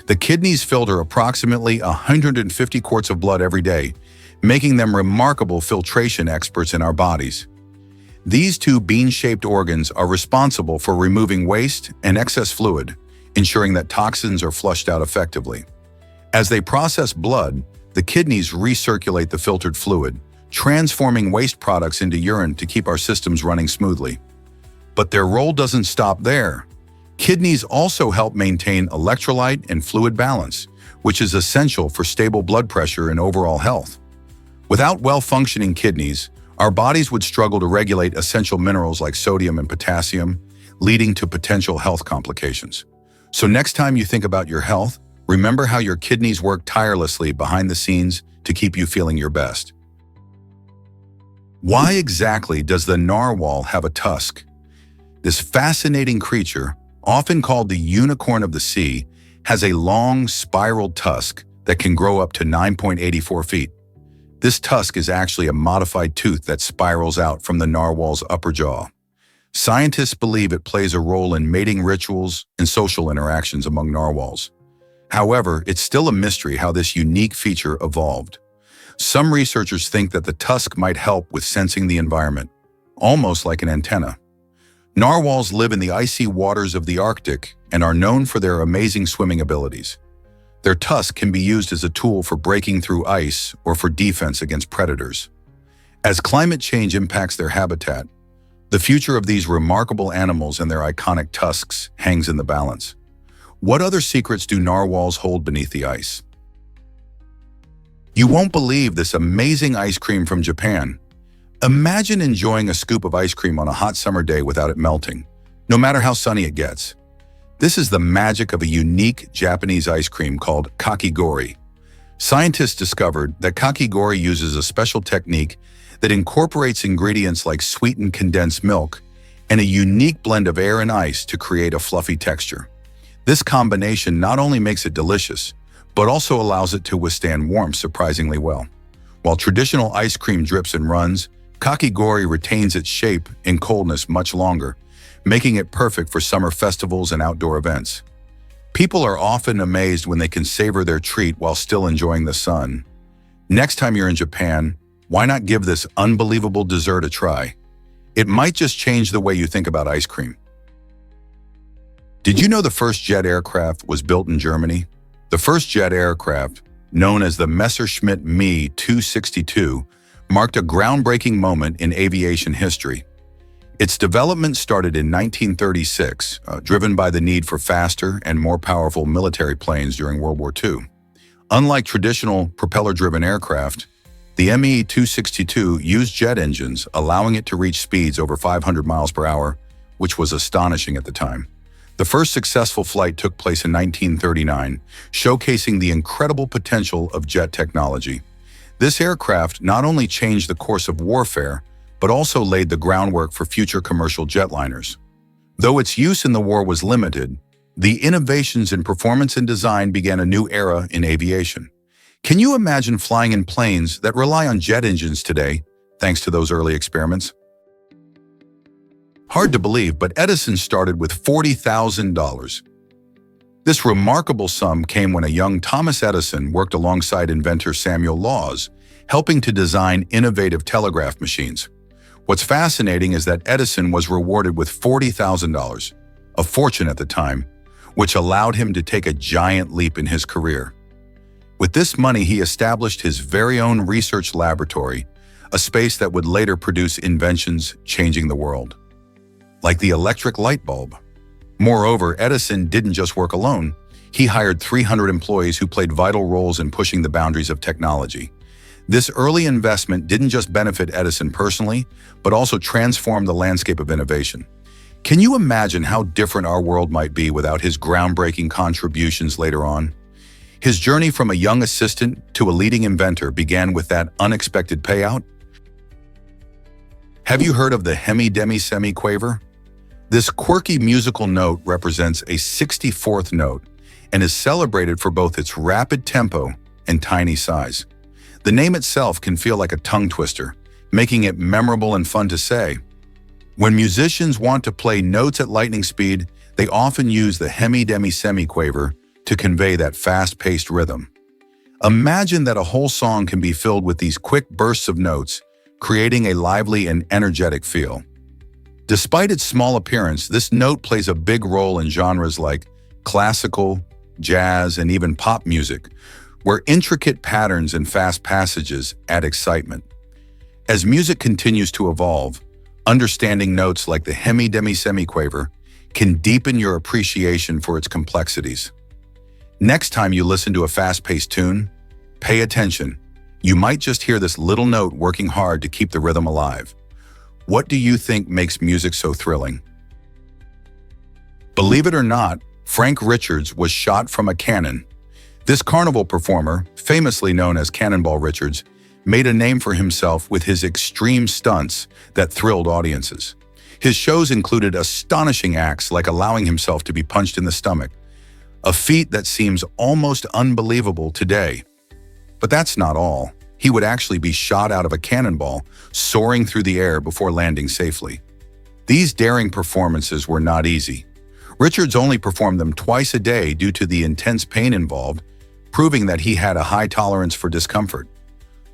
The kidneys filter approximately 150 quarts of blood every day, making them remarkable filtration experts in our bodies. These two bean-shaped organs are responsible for removing waste and excess fluid, ensuring that toxins are flushed out effectively. As they process blood, the kidneys recirculate the filtered fluid, transforming waste products into urine to keep our systems running smoothly. But their role doesn't stop there. Kidneys also help maintain electrolyte and fluid balance, which is essential for stable blood pressure and overall health. Without well-functioning kidneys, our bodies would struggle to regulate essential minerals like sodium and potassium, leading to potential health complications. So next time you think about your health, remember how your kidneys work tirelessly behind the scenes to keep you feeling your best. Why exactly does the narwhal have a tusk? This fascinating creature, often called the unicorn of the sea, has a long, spiraled tusk that can grow up to 9.84 feet. This tusk is actually a modified tooth that spirals out from the narwhal's upper jaw. Scientists believe it plays a role in mating rituals and social interactions among narwhals. However, it's still a mystery how this unique feature evolved. Some researchers think that the tusk might help with sensing the environment, almost like an antenna. Narwhals live in the icy waters of the Arctic and are known for their amazing swimming abilities. Their tusk can be used as a tool for breaking through ice or for defense against predators. As climate change impacts their habitat, The future of these remarkable animals and their iconic tusks hangs in the balance. What other secrets do narwhals hold beneath the ice? You won't believe this amazing ice cream from Japan. Imagine enjoying a scoop of ice cream on a hot summer day without it melting, no matter how sunny it gets. This is the magic of a unique Japanese ice cream called kakigori. Scientists discovered that kakigori uses a special technique that incorporates ingredients like sweetened condensed milk and a unique blend of air and ice to create a fluffy texture. This combination not only makes it delicious, but also allows it to withstand warmth surprisingly well. While traditional ice cream drips and runs, kakigori retains its shape in coldness much longer, making it perfect for summer festivals and outdoor events. People are often amazed when they can savor their treat while still enjoying the sun. Next time you're in Japan, why not give this unbelievable dessert a try? It might just change the way you think about ice cream. Did you know the first jet aircraft was built in Germany? The first jet aircraft, known as the Messerschmitt Me 262, marked a groundbreaking moment in aviation history. Its development started in 1936, driven by the need for faster and more powerful military planes during World War II. Unlike traditional propeller-driven aircraft, the Me 262 used jet engines, allowing it to reach speeds over 500 miles per hour, which was astonishing at the time. The first successful flight took place in 1939, showcasing the incredible potential of jet technology. This aircraft not only changed the course of warfare, but also laid the groundwork for future commercial jetliners. Though its use in the war was limited, the innovations in performance and design began a new era in aviation. Can you imagine flying in planes that rely on jet engines today, thanks to those early experiments? Hard to believe, but Edison started with $40,000. This remarkable sum came when a young Thomas Edison worked alongside inventor Samuel Laws, helping to design innovative telegraph machines. What's fascinating is that Edison was rewarded with $40,000, a fortune at the time, which allowed him to take a giant leap in his career. With this money, he established his very own research laboratory, a space that would later produce inventions changing the world, like the electric light bulb. Moreover, Edison didn't just work alone. He hired 300 employees who played vital roles in pushing the boundaries of technology. This early investment didn't just benefit Edison personally, but also transformed the landscape of innovation. Can you imagine how different our world might be without his groundbreaking contributions later on? His journey from a young assistant to a leading inventor began with that unexpected payout. Have you heard of the hemi-demi-semi-quaver? This quirky musical note represents a 64th note and is celebrated for both its rapid tempo and tiny size. The name itself can feel like a tongue twister, making it memorable and fun to say. When musicians want to play notes at lightning speed, they often use the hemi-demi-semi-quaver to convey that fast-paced rhythm. Imagine that a whole song can be filled with these quick bursts of notes, creating a lively and energetic feel. Despite its small appearance, this note plays a big role in genres like classical, jazz, and even pop music, where intricate patterns and fast passages add excitement. As music continues to evolve, understanding notes like the hemi-demi-semi-quaver can deepen your appreciation for its complexities. Next time you listen to a fast-paced tune, pay attention. You might just hear this little note working hard to keep the rhythm alive. What do you think makes music so thrilling? Believe it or not, Frank Richards was shot from a cannon. This carnival performer, famously known as Cannonball Richards, made a name for himself with his extreme stunts that thrilled audiences. His shows included astonishing acts like allowing himself to be punched in the stomach, a feat that seems almost unbelievable today. But that's not all. He would actually be shot out of a cannonball, soaring through the air before landing safely. These daring performances were not easy. Richards only performed them twice a day due to the intense pain involved, proving that he had a high tolerance for discomfort.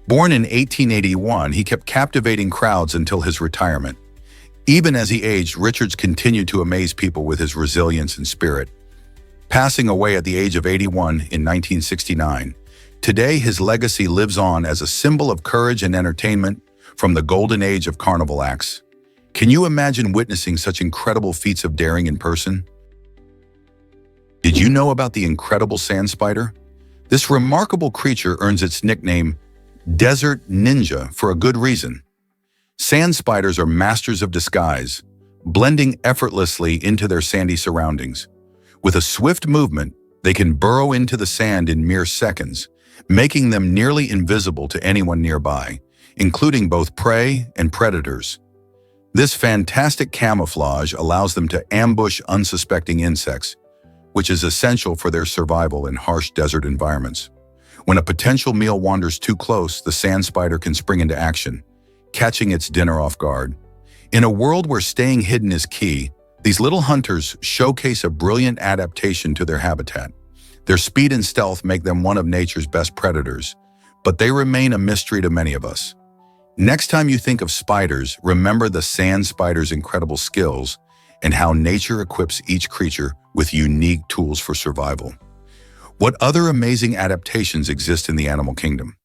Born in 1881, he kept captivating crowds until his retirement. Even as he aged, Richards continued to amaze people with his resilience and spirit. Passing away at the age of 81 in 1969, today his legacy lives on as a symbol of courage and entertainment from the golden age of carnival acts. Can you imagine witnessing such incredible feats of daring in person? Did you know about the incredible sand spider? This remarkable creature earns its nickname, Desert Ninja, for a good reason. Sand spiders are masters of disguise, blending effortlessly into their sandy surroundings. With a swift movement, they can burrow into the sand in mere seconds, making them nearly invisible to anyone nearby, including both prey and predators. This fantastic camouflage allows them to ambush unsuspecting insects, which is essential for their survival in harsh desert environments. When a potential meal wanders too close, the sand spider can spring into action, catching its dinner off guard. In a world where staying hidden is key, these little hunters showcase a brilliant adaptation to their habitat. Their speed and stealth make them one of nature's best predators, but they remain a mystery to many of us. Next time you think of spiders, remember the sand spider's incredible skills and how nature equips each creature with unique tools for survival. What other amazing adaptations exist in the animal kingdom?